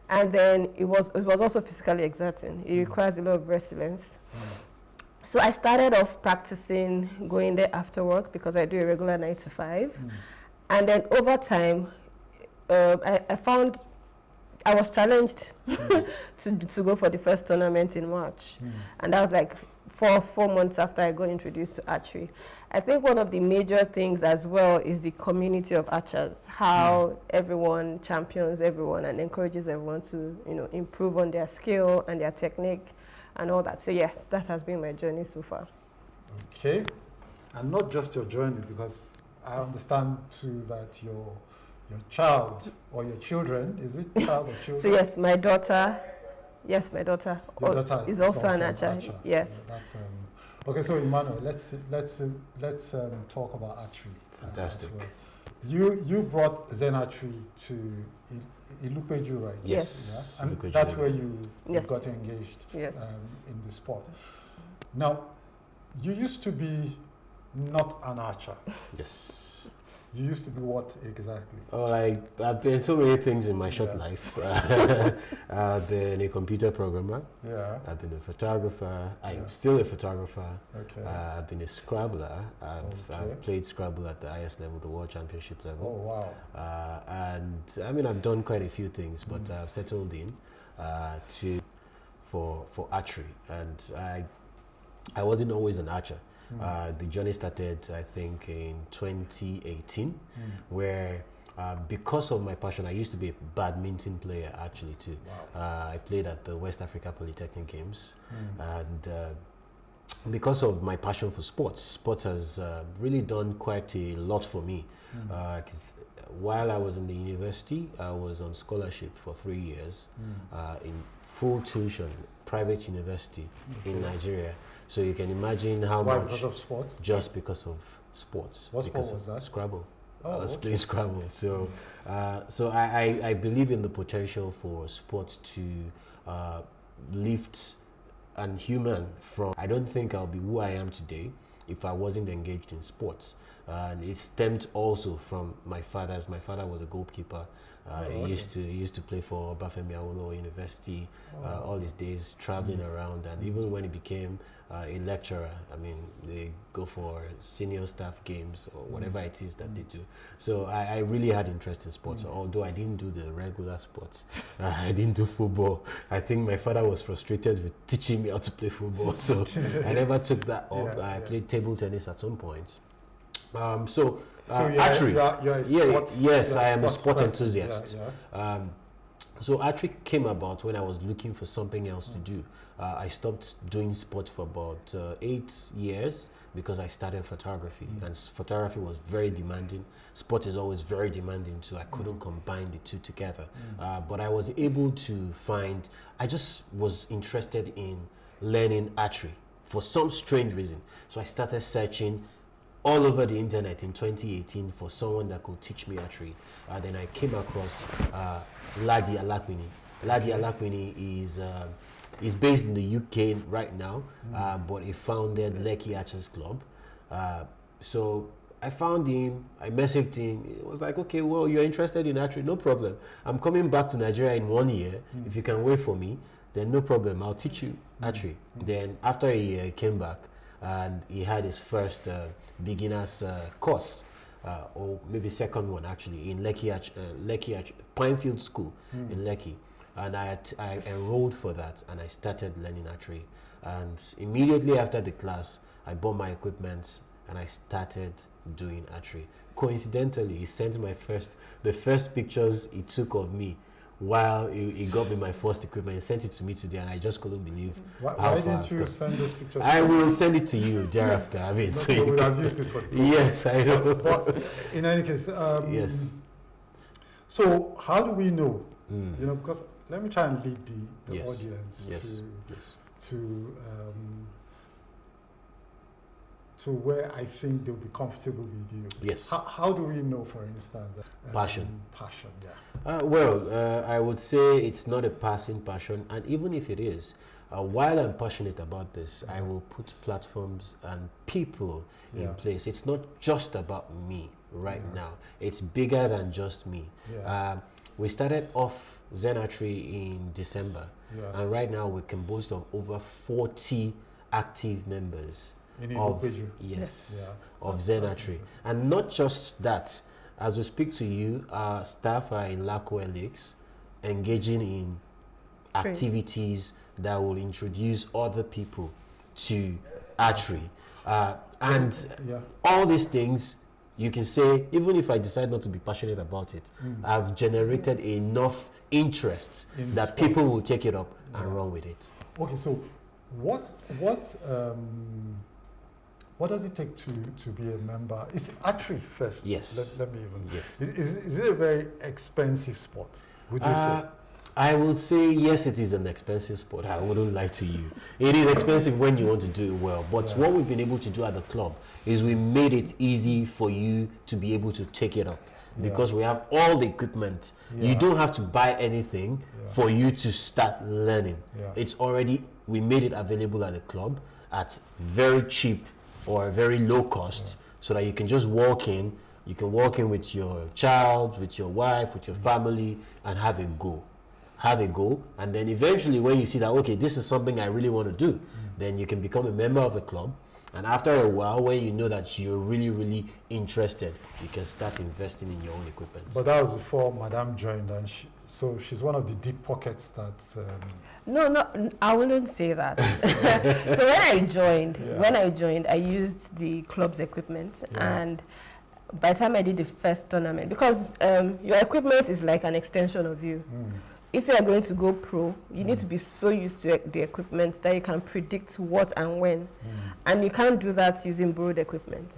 And then it was also physically exerting. It requires a lot of resilience. So I started off practicing, going there after work because I do a regular 9 to 5. And then over time, I found I was challenged to go for the first tournament in March. And that was like 4 months after I got introduced to archery. I think one of the major things as well is the community of archers, how everyone champions everyone and encourages everyone to, you know, improve on their skill and their technique and all that. So yes, that has been my journey so far. Okay, and not just your journey, because I understand too that your child or your children, is it child or children? So yes, my daughter. Yes, my daughter, is also an archer. Yes. That's, okay, so Emmanuel, let's talk about archery. Fantastic. You brought Zen Archery to Ilupeju, right? Yes. Yeah? And that's where you got engaged in the sport. Now, you used to be not an archer. Yes. You used to be what exactly? Oh, I've been so many things in my short life. I've been a computer programmer. Yeah. I've been a photographer. I'm still a photographer. Okay. I've been a Scrabbler. I've played Scrabble at the highest level, the World Championship level. Oh, wow. And I mean, I've done quite a few things, but I've settled in for archery. And I wasn't always an archer. The journey started, I think, in 2018, where because of my passion, I used to be a badminton player actually too. Wow. I played at the West Africa Polytechnic Games, and because of my passion for sports has really done quite a lot for me. 'Cause while I was in the university, I was on scholarship for 3 years in full tuition, private university in Nigeria. So you can imagine how much. Because of sports? Just because of sports. What sport was that? Scrabble. I was playing Scrabble. So, I believe in the potential for sports to lift an human from. I don't think I'll be who I am today if I wasn't engaged in sports. And it stemmed also from my father's. My father was a goalkeeper. He used to play for Obafemi Awolowo University all his days, traveling around, and even when he became a lecturer, I mean, they go for senior staff games or whatever it is that they do. So I really had interest in sports, although I didn't do the regular sports. I didn't do football. I think my father was frustrated with teaching me how to play football, so I never took that up. I played table tennis at some point. Archery. Yes, I am a sport enthusiast. So archery came about when I was looking for something else to do. I stopped doing sport for about 8 years because I started photography, and photography was very demanding. Sport is always very demanding too. I couldn't combine the two together. But I was able to find, I just was interested in learning archery for some strange reason. So I started searching all over the internet in 2018 for someone that could teach me archery. Then I came across Ladi Alakwini. Ladi Alakwini is based in the UK right now, but he founded Lekki Archers Club. So I found him, I messaged him. It was like, okay, well, you're interested in archery, no problem. I'm coming back to Nigeria in 1 year. If you can wait for me, then no problem, I'll teach you archery. Then after a year, he came back, and he had his first beginner's course, or maybe second one actually, in Lekki Pinefield School in Lekki. And I enrolled for that, and I started learning archery. And immediately after the class, I bought my equipment and I started doing archery. Coincidentally, he sent the first pictures he took of me while he got me my first equipment. He sent it to me today, and I just couldn't believe how Why far didn't you send those pictures? I will send it to you thereafter. I mean, so you would have used it for yes, I know. But in any case, yes. So how do we know? You know, because let me try and lead the Yes. audience to where I think they'll be comfortable with you. Yes. How do we know, for instance, that Passion. Passion, yeah. I would say it's not a passing passion, and even if it is, while I'm passionate about this, I will put platforms and people in place. It's not just about me right now. It's bigger than just me. We started off Zen Archery in December, and right now we can boast of over 40 active members of Zen Archery. And not just that, as we speak to you, our staff are in Lakoe Lakes, engaging in activities that will introduce other people to archery. And all these things, you can say, even if I decide not to be passionate about it, I've generated enough interest that people will take it up and run with it. Okay, so what does it take to be a member? It's archery first. Yes. Let me even. Yes. Is it a very expensive sport? Would you say? I will say yes, it is an expensive sport. I wouldn't lie to you. It is expensive when you want to do it well. But what we've been able to do at the club is we made it easy for you to be able to take it up. Because we have all the equipment. You don't have to buy anything for you to start learning. It's already, we made it available at the club at very cheap or very low cost, so that you can just walk in. You can walk in with your child, with your wife, with your family, and have a go. And then eventually when you see that, okay, this is something I really want to do, then you can become a member of the club. And after a while, when you know that you're really, really interested, you can start investing in your own equipment. But that was before Madame joined, and so she's one of the deep pockets that... No, I wouldn't say that. So when I joined, I used the club's equipment, and by the time I did the first tournament, because your equipment is like an extension of you. if you are going to go pro, you need to be so used to the equipment that you can predict what and when. And you can't do that using borrowed equipment.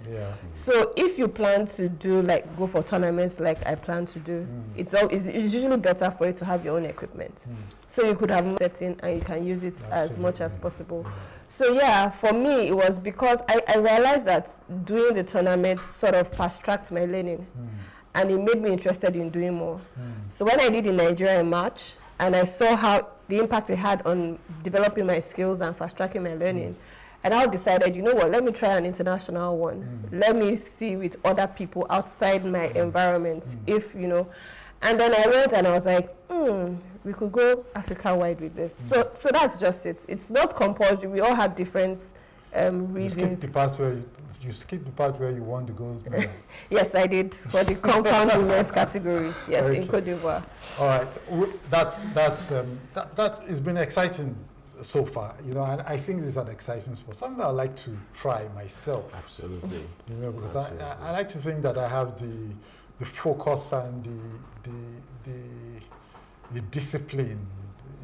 So if you plan to do go for tournaments like I plan to do, it's usually better for you to have your own equipment. So you could have more setting and you can use it as much as possible. So yeah, for me it was because I realized that doing the tournament sort of fast-tracked my learning. And it made me interested in doing more. So when I did in Nigeria in March, and I saw how the impact it had on developing my skills and fast-tracking my learning, and I decided, you know what, let me try an international one. Let me see with other people outside my environment, if, you know. And then I went and I was like, we could go Africa-wide with this. So that's just it. It's not compulsory. We all have different reasons. You skipped the part where you won the gold medal. Yes, I did, for the compound women's category. Yes, in Cote d'Ivoire. All right, that has been exciting so far. You know, and I think this is an exciting sport. Something I'd like to try myself. Absolutely. You know, because I like to think that I have the focus and the discipline.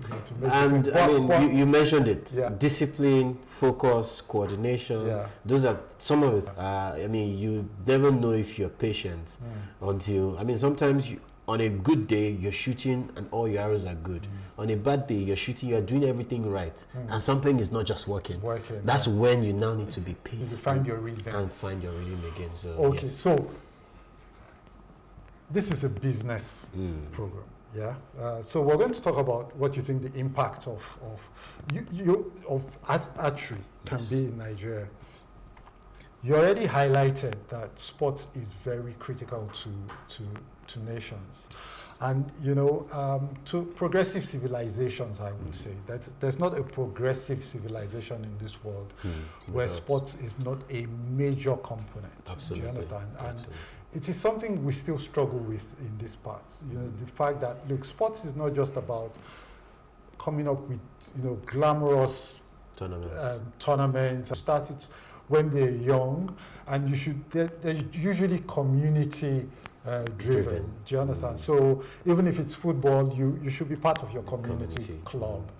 You know, to make and I mean, you mentioned it. Discipline, focus, coordination. Those are some of it. I mean, you never know if you're patient until, I mean, sometimes on a good day, you're shooting and all your arrows are good. On a bad day, you're shooting, you're doing everything right, and something is not just working. That's when you now need to be patient. You find your rhythm. And find your rhythm again. So, okay, yes. so this is a business program. Yeah, so we're going to talk about what you think the impact of archery can be in Nigeria. You already highlighted that sports is very critical to nations, and you know, to progressive civilizations. I would say that there's not a progressive civilization in this world where sports is not a major component. Absolutely. Do you understand? Absolutely. And it is something we still struggle with in this part. You know, the fact that, look, sports is not just about coming up with, you know, glamorous tournaments. Start it when they're young, and they're usually community driven. Do you understand? So even if it's football, you should be part of your community club,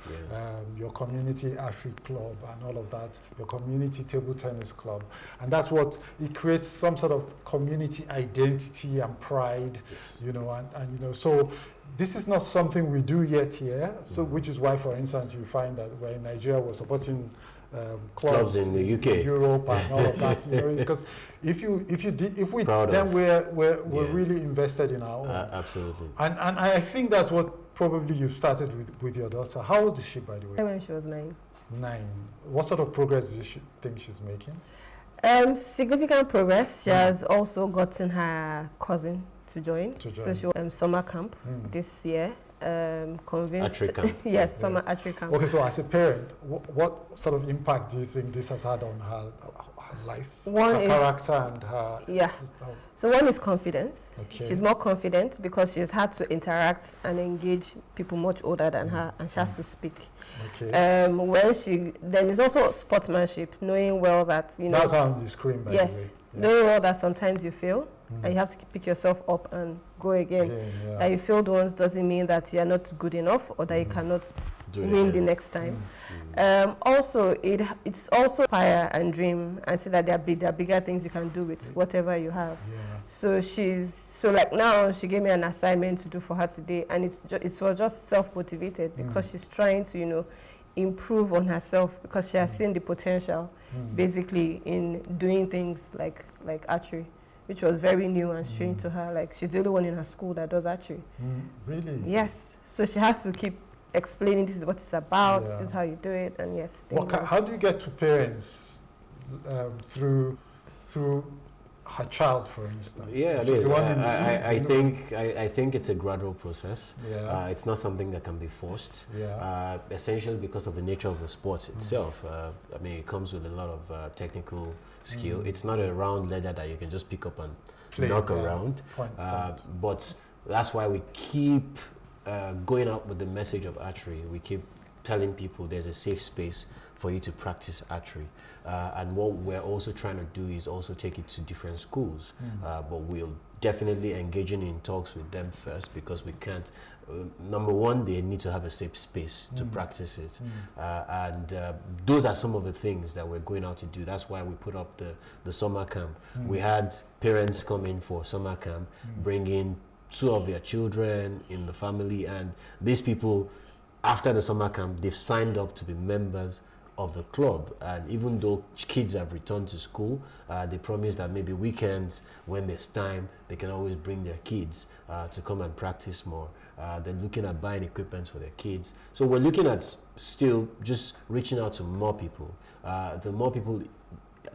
your community archery club and all of that, your community table tennis club. And that's what, it creates some sort of community identity and pride, you know, and you know, so this is not something we do yet here, so which is why, for instance, you find that we're in Nigeria, we're supporting clubs in the UK, Europe, and all of that. You know, because if we then we're really invested in our own. Absolutely. And I think that's what probably you've started with your daughter. How old is she, by the way? When she was 9. 9. What sort of progress do you think she's making? Significant progress. She has also gotten her cousin to join. So she was summer camp this year. Convinced. Archery camp. Yes, summer archery camp. Okay, so as a parent, what sort of impact do you think this has had on her life, her character, and her? So one is confidence. Okay. She's more confident because she's had to interact and engage people much older than her, and she has to speak. Okay. Then there's also sportsmanship, knowing well that, you know. That's on the screen, by the way. Knowing well that sometimes you fail, and you have to pick yourself up and go again. That you failed once doesn't mean that you are not good enough or that you cannot win the next time. Also, it's also aspire and dream and see that there are bigger things you can do with whatever you have. So like now she gave me an assignment to do for her today, and it was just self-motivated because she's trying to, you know, improve on herself because she has seen the potential basically in doing things like archery, which was very new and strange to her. Like, she's the only one in her school that does archery. Really? Yes. So she has to keep explaining this is what it's about, this is how you do it, and yes. How do you get to parents through her child, for instance? Yeah, I think it's a gradual process. It's not something that can be forced. Essentially because of the nature of the sport itself. I mean, it comes with a lot of technical skill. It's not a round ledger that you can just pick up and knock around. But that's why we keep going out with the message of archery. We keep telling people there's a safe space for you to practice archery. And what we're also trying to do is also take it to different schools. But we'll definitely engaging in talks with them first, because we can't. Number one, they need to have a safe space to practice it, and those are some of the things that we're going out to do. That's why we put up the summer camp. We had parents come in for summer camp, bring in 2 of their children in the family, and these people, after the summer camp, they've signed up to be members of the club. And even though kids have returned to school, they promise that maybe weekends, when there's time, they can always bring their kids to come and practice more. They're looking at buying equipment for their kids. So we're looking at still just reaching out to more people. The more people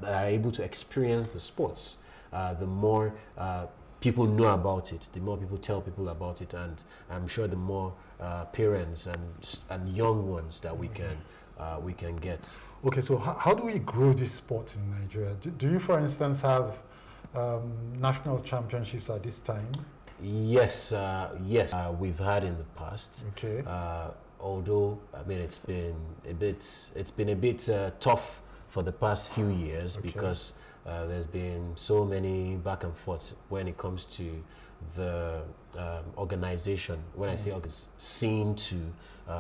that are able to experience the sports, the more people know about it, the more people tell people about it, and I'm sure the more parents and young ones that we can get. Okay, so how do we grow this sport in Nigeria? Do you, for instance, have national championships at this time? Yes, we've had in the past. Okay. Although I mean it's been a bit tough for the past few years, because there's been so many back and forths when it comes to the organization. When I say seeing to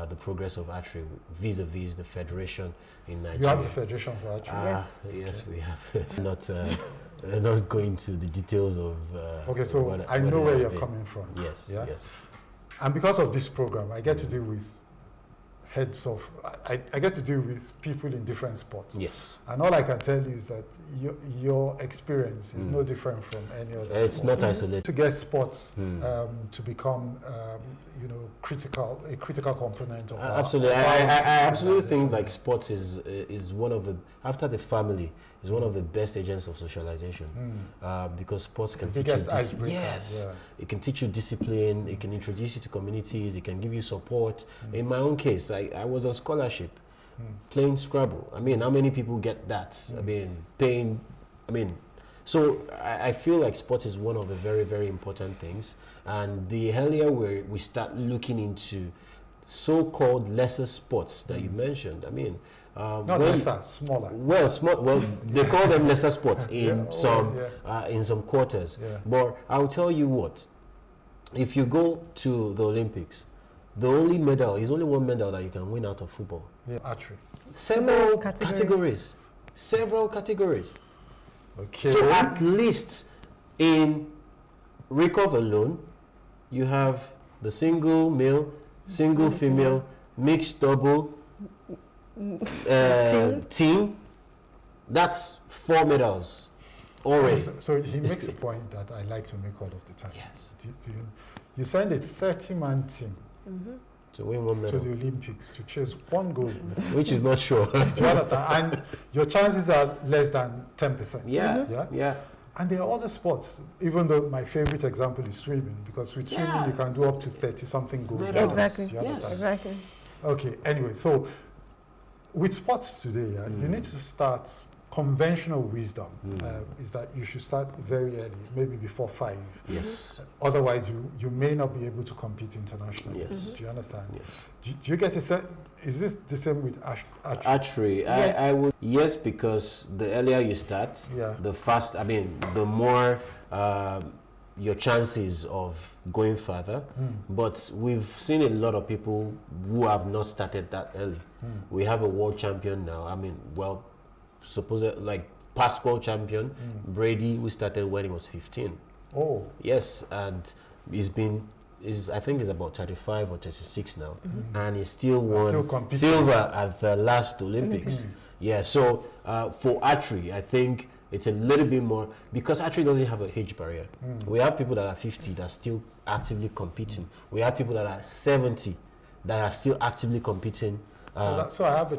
the progress of archery vis-a-vis the federation in Nigeria. You have the federation for archery? Yes, we have. Not going to the details of. Okay, so I know where you're coming from. Yes, yeah? yes. And because of this program, I get to deal with heads of, I get to deal with people in different sports. Yes. And all I can tell you is that your experience is no different from any other It's sport. not isolated. To get sports to become, a critical component of absolutely. I absolutely think like sports is one of the, after the family, is one of the best agents of socialization, because sports can teach you it can teach you discipline, it can introduce you to communities, it can give you support. In my own case, I was on scholarship playing Scrabble. I mean, how many people get that? So I feel like sports is one of the very, very important things. And the earlier we start looking into so-called lesser sports that you mentioned, I mean, not lesser, smaller. Well, they call them lesser sports in some quarters. Yeah. But I'll tell you what, if you go to the Olympics, the only medal is only one medal that you can win out of football. Yeah, archery. Several categories. Several categories. Okay. So at least in recurve alone, you have the single male, single female, mixed double, team. That's 4 medals already. So he makes a point that I like to make all of the time. Yes. You send a 30-man team to win 1 medal to the Olympics to chase 1 gold medal, which is not sure. Do you understand? And your chances are less than 10%. Yeah. And there are other sports, even though my favorite example is swimming, because with swimming you can do up to 30-something gold medals. Exactly. Do you understand? Exactly. Okay, anyway, so with sports today, you need to start. Conventional wisdom is that you should start very early, maybe before 5. Yes. Otherwise, you may not be able to compete internationally. Yes. Do you understand? Yes. Do you get a sense? Is this the same with archery? Archery, Yes. I would because the earlier you start, the more your chances of going further. But we've seen a lot of people who have not started that early. We have a world champion now. Like past world champion Brady, who started when he was 15. Oh. Yes, and I think he's about 35 or 36 now, and he still won silver at the last Olympics. Yeah, so for archery, I think it's a little bit more, because archery doesn't have a age barrier. We have people that are 50 that are still actively competing. We have people that are 70 that are still actively competing. So I have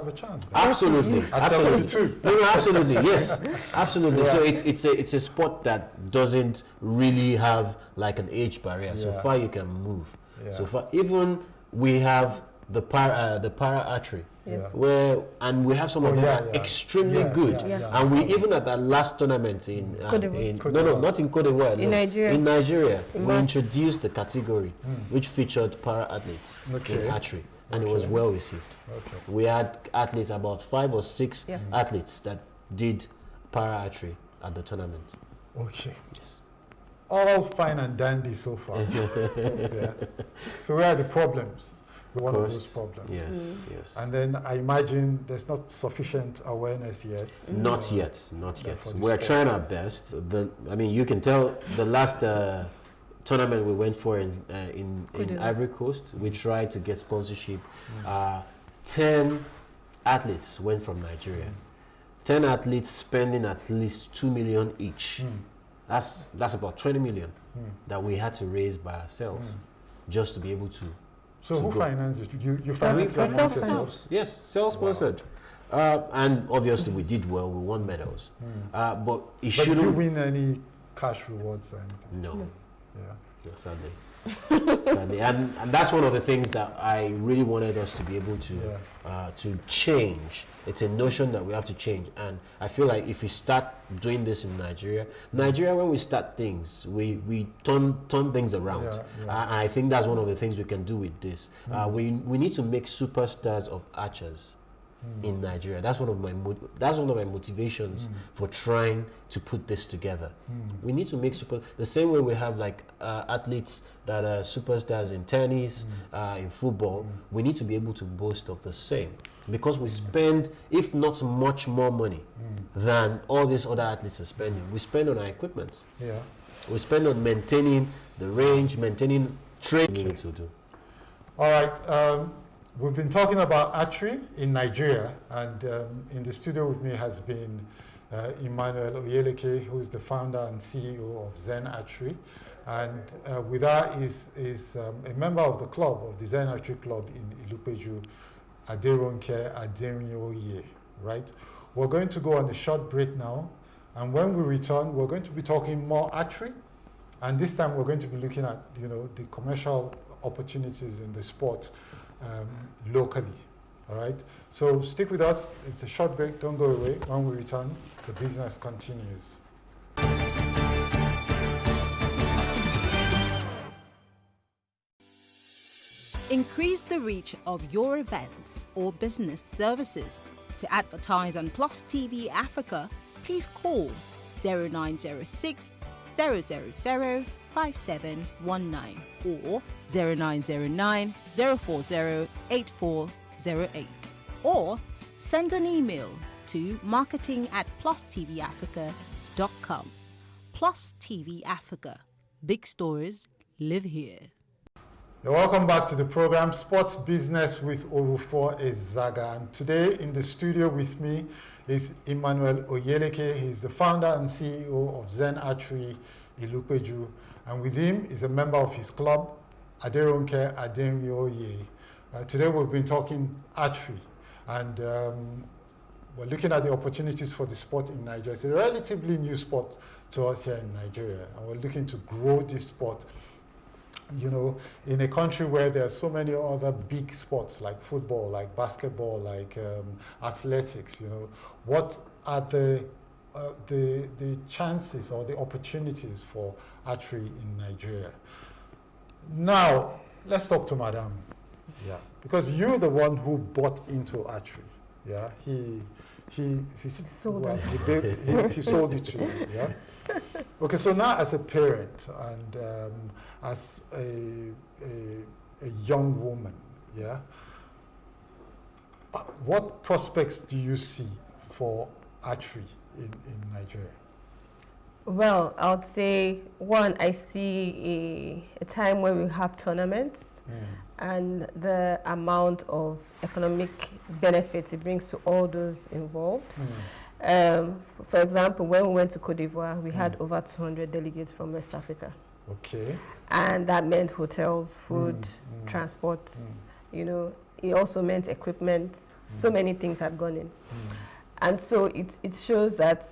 a chance. Then. Absolutely, At 72. No, absolutely, yes, absolutely. So it's a sport that doesn't really have like an age barrier. So far you can move. Yeah. So far, even we have the para archery, and we have some of them are extremely good. And we even at that last tournament in not in Cote d'Ivoire, in Nigeria, we introduced the category which featured para athletes in archery. And it was well received. Okay. We had athletes, about 5 or 6 athletes that did para archery at the tournament. Okay. Yes. all fine and dandy so far. Yeah. So where are the problems? One of those problems. Yes, yes. And then I imagine there's not sufficient awareness yet. Not yet. We're sport. trying our best. I mean, you can tell the last tournament we went for in Ivory Coast, we tried to get sponsorship. 10 athletes went from Nigeria. 10 athletes spending at least 2 million each. That's about 20 million that we had to raise by ourselves just to be able to. So who financed it? You financed it yourselves? Yes, self-sponsored. And obviously we did well. We won medals. But it shouldn't. Did you win any cash rewards or anything? No. Yeah. Sadly. Sadly. And that's one of the things that I really wanted us to be able to change. It's a notion that we have to change. And I feel like if we start doing this in Nigeria, when we start things, we turn things around. And I think that's one of the things we can do with this. We need to make superstars of archers in Nigeria. That's one of my motivations for trying to put this together. We need to make the same way we have like athletes that are superstars in tennis, in football. We need to be able to boast of the same, because we spend, if not much more money than all these other athletes are spending. We spend on our equipment. We spend on maintaining the range, maintaining training to do. All right. We've been talking about archery in Nigeria, and in the studio with me has been Emmanuel Oyeleke, who is the founder and CEO of Zen Archery, and with her is a member of the club, of the Zen Archery Club in Ilupeju, Aderonke Adenioye, right? We're going to go on a short break now, and when we return, we're going to be talking more archery, and this time we're going to be looking at, the commercial opportunities in the sport locally. All right, so stick with us. It's a short break. Don't go away. When we return, the business continues. Increase the reach of your events or business services. To advertise on Plus TV Africa, please call 0906 000 5719 or 0909 040 8408, or send an email to marketing@plustvafrica.com. Plus TV Africa. Big stories live here. You're welcome back to the program Sports Business with Orufor Ezaga. And today in the studio with me is Emmanuel Oyeleke. He's the founder and CEO of Zen Archery Ilupeju. And with him is a member of his club, Aderonke Adenioye. Today we've been talking archery, and we're looking at the opportunities for the sport in Nigeria. It's a relatively new sport to us here in Nigeria, and we're looking to grow this sport. In a country where there are so many other big sports like football, like basketball, like athletics, what are the chances or the opportunities for archery in Nigeria? Now, let's talk to Madam. Yeah, because you're the one who bought into archery. Yeah, he sold it to you. Yeah. Okay, so now as a parent and as a young woman, yeah, what prospects do you see for archery in Nigeria? Well, I would say, one, I see a time when we have tournaments and the amount of economic benefits it brings to all those involved. For example, when we went to Cote d'Ivoire, we had over 200 delegates from West Africa. Okay. And that meant hotels, food, transport, it also meant equipment. So many things have gone in. And so it shows that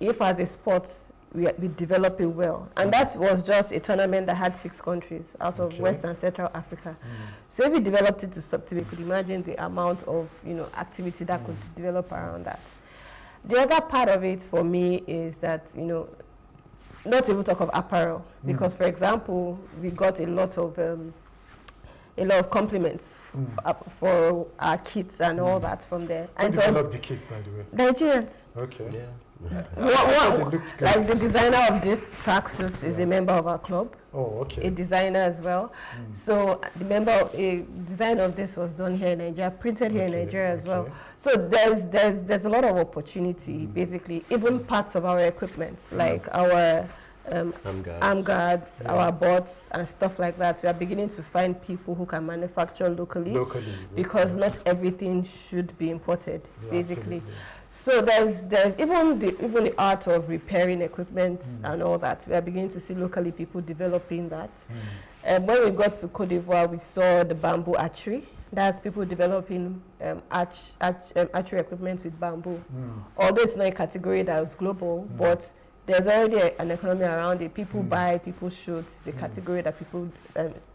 if as a sport, we develop it well. And that was just a tournament that had 6 countries out of West and Central Africa. So if we developed it to sub-TV, you could imagine the amount of activity that could develop around that. The other part of it for me is that, not to even talk of apparel, because for example, we got a lot of compliments for our kits and all that from there. Who developed the kit, by the way? Nigerians. Okay. Yeah. Like the designer of this tracksuit is a member of our club. Oh, okay. A designer as well. So a design of this was done here in Nigeria, printed here in Nigeria as well. So there's a lot of opportunity, basically. Even parts of our equipment, like our arm guards, our bots and stuff like that. We are beginning to find people who can manufacture locally because not everything should be imported, basically. Absolutely. So there's even the art of repairing equipment and all that. We are beginning to see locally people developing that. When we got to Cote d'Ivoire, we saw the bamboo archery. That's people developing archery equipment with bamboo. Although it's not a category that is global, but there's already an economy around it. People buy, people shoot. It's a category that people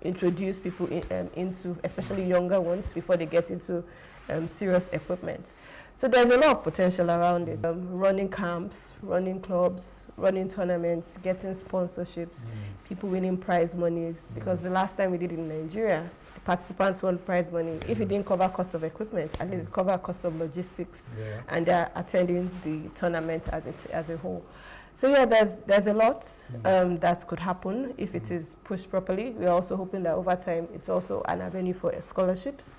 introduce people into, especially younger ones, before they get into serious equipment. So there's a lot of potential around it. Running camps, running clubs, running tournaments, getting sponsorships, people winning prize monies. Because the last time we did it in Nigeria, the participants won prize money. If it didn't cover cost of equipment, at least it covered cost of logistics. And they're attending the tournament as a whole. So yeah, there's a lot that could happen if it is pushed properly. We're also hoping that over time it's also an avenue for scholarships,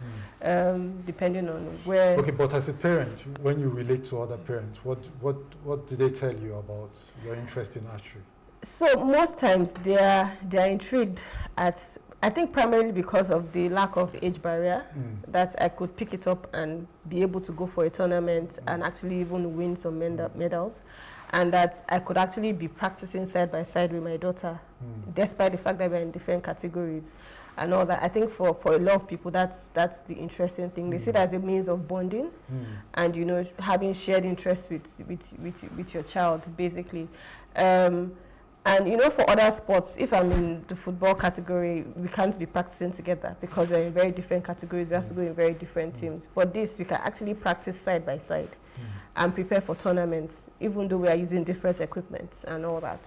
depending on where. Okay, but as a parent, when you relate to other parents, what do they tell you about your interest in archery? So most times they're intrigued at, I think primarily because of the lack of age barrier, that I could pick it up and be able to go for a tournament and actually even win some medals. And that I could actually be practicing side by side with my daughter, despite the fact that we're in different categories and all that. I think for a lot of people, that's the interesting thing. They see it as a means of bonding and, you know, having shared interest with your child, basically. And, you know, for other sports, if I'm in the football category, we can't be practicing together because we're in very different categories. We have to go in very different teams. But this, we can actually practice side by side and prepare for tournaments, even though we are using different equipment and all that.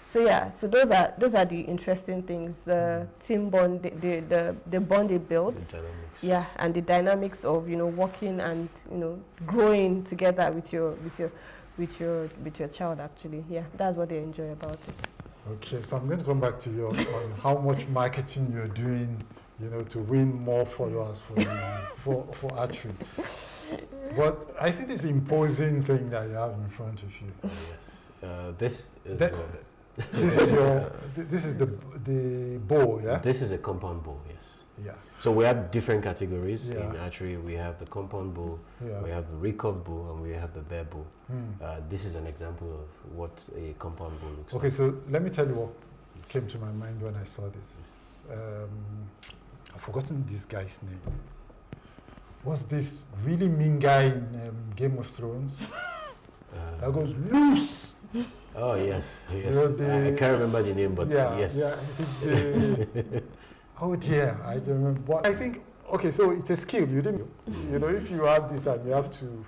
So yeah, so those are the interesting things. The team bond, the bond it builds. The dynamics. Yeah, and the dynamics of, you know, working and, you know, growing together with your child, actually. Yeah, that's what they enjoy about it. Okay, so I'm going to come back to you on how much marketing you're doing, you know, to win more followers for archery. But I see this imposing thing that you have in front of you. Yes. This is this is the bow, yeah? This is a compound bow, yes. Yeah. So we have different categories in archery. We have the compound bow, we have the recurve bow, and we have the bare bow. This is an example of what a compound bow looks like. Okay, so let me tell you what came to my mind when I saw this. I've forgotten this guy's name. What's this really mean guy in Game of Thrones? That goes loose. Oh yes, yes. You know, I can't remember the name, but yes. Yeah, oh dear, I don't remember. But I think, okay, so it's a skill. You didn't, you know, if you have this and you have to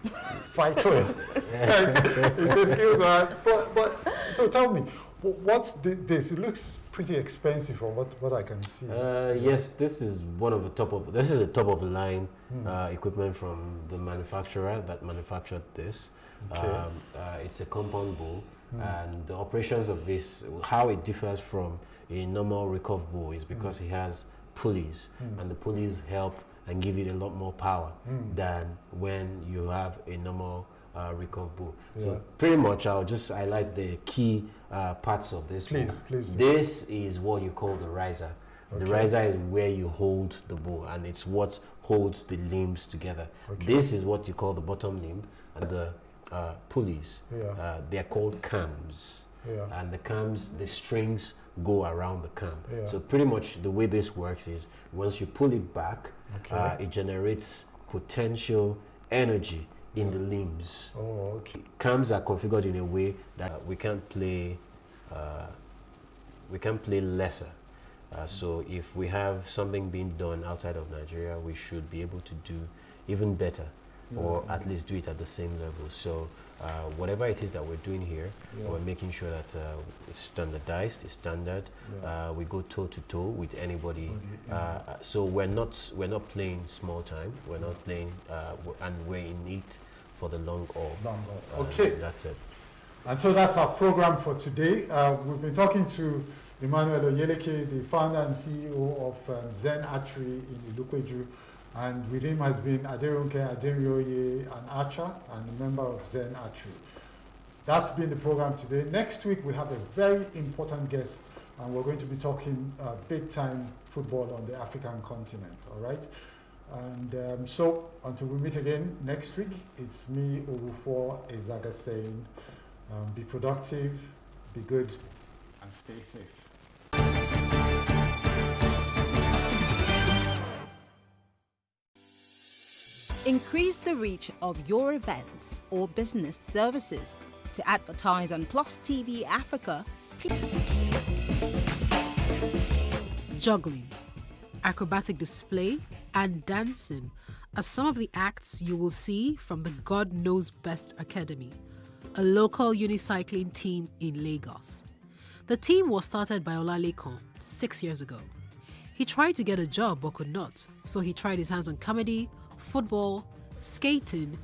fight for it, it's a skill to have. But so tell me, what's this? It looks pretty expensive from what I can see. Yes, this is this is a top of the line equipment from the manufacturer that manufactured this. Okay. It's a compound bow, and the operations of this, how it differs from a normal recurve bow is because it has pulleys, and the pulleys help and give it a lot more power than when you have a normal recurve bow. So pretty much I'll just highlight the key parts of this bow. Please do. This is what you call the riser. Okay. The riser is where you hold the bow, and it's what holds the limbs together. Okay. This is what you call the bottom limb, and the pulleys. They're called cams. And the cams, the strings go around the cam. So pretty much the way this works is once you pull it back, it generates potential energy in the limbs. Oh, okay. Cams are configured in a way that we can't play lesser. So if we have something being done outside of Nigeria, we should be able to do even better, or at least do it at the same level. So whatever it is that we're doing here, we're making sure that it's standardized, it's standard. We go toe to toe with anybody. So we're not playing small time. We're not playing, and we're in it for the long haul. Okay. That's it. And so that's our program for today. We've been talking to Emmanuel Oyeleke, the founder and CEO of Zen Archery in Ilukweju. And with him has been Aderonke Adenrioye, an archer and a member of Zen Archery. That's been the program today. Next week, we have a very important guest, and we're going to be talking big-time football on the African continent, all right? And so, until we meet again next week, it's me, Owufor Ezaga, saying, be productive, be good, and stay safe. Increase the reach of your events or business services. To advertise on Plus TV Africa, Juggling, acrobatic display, and dancing are some of the acts you will see from the God Knows Best Academy, a local unicycling team in Lagos. The team was started by Olalekan 6 years ago. He tried to get a job but could not, so he tried his hands on comedy, football, skating,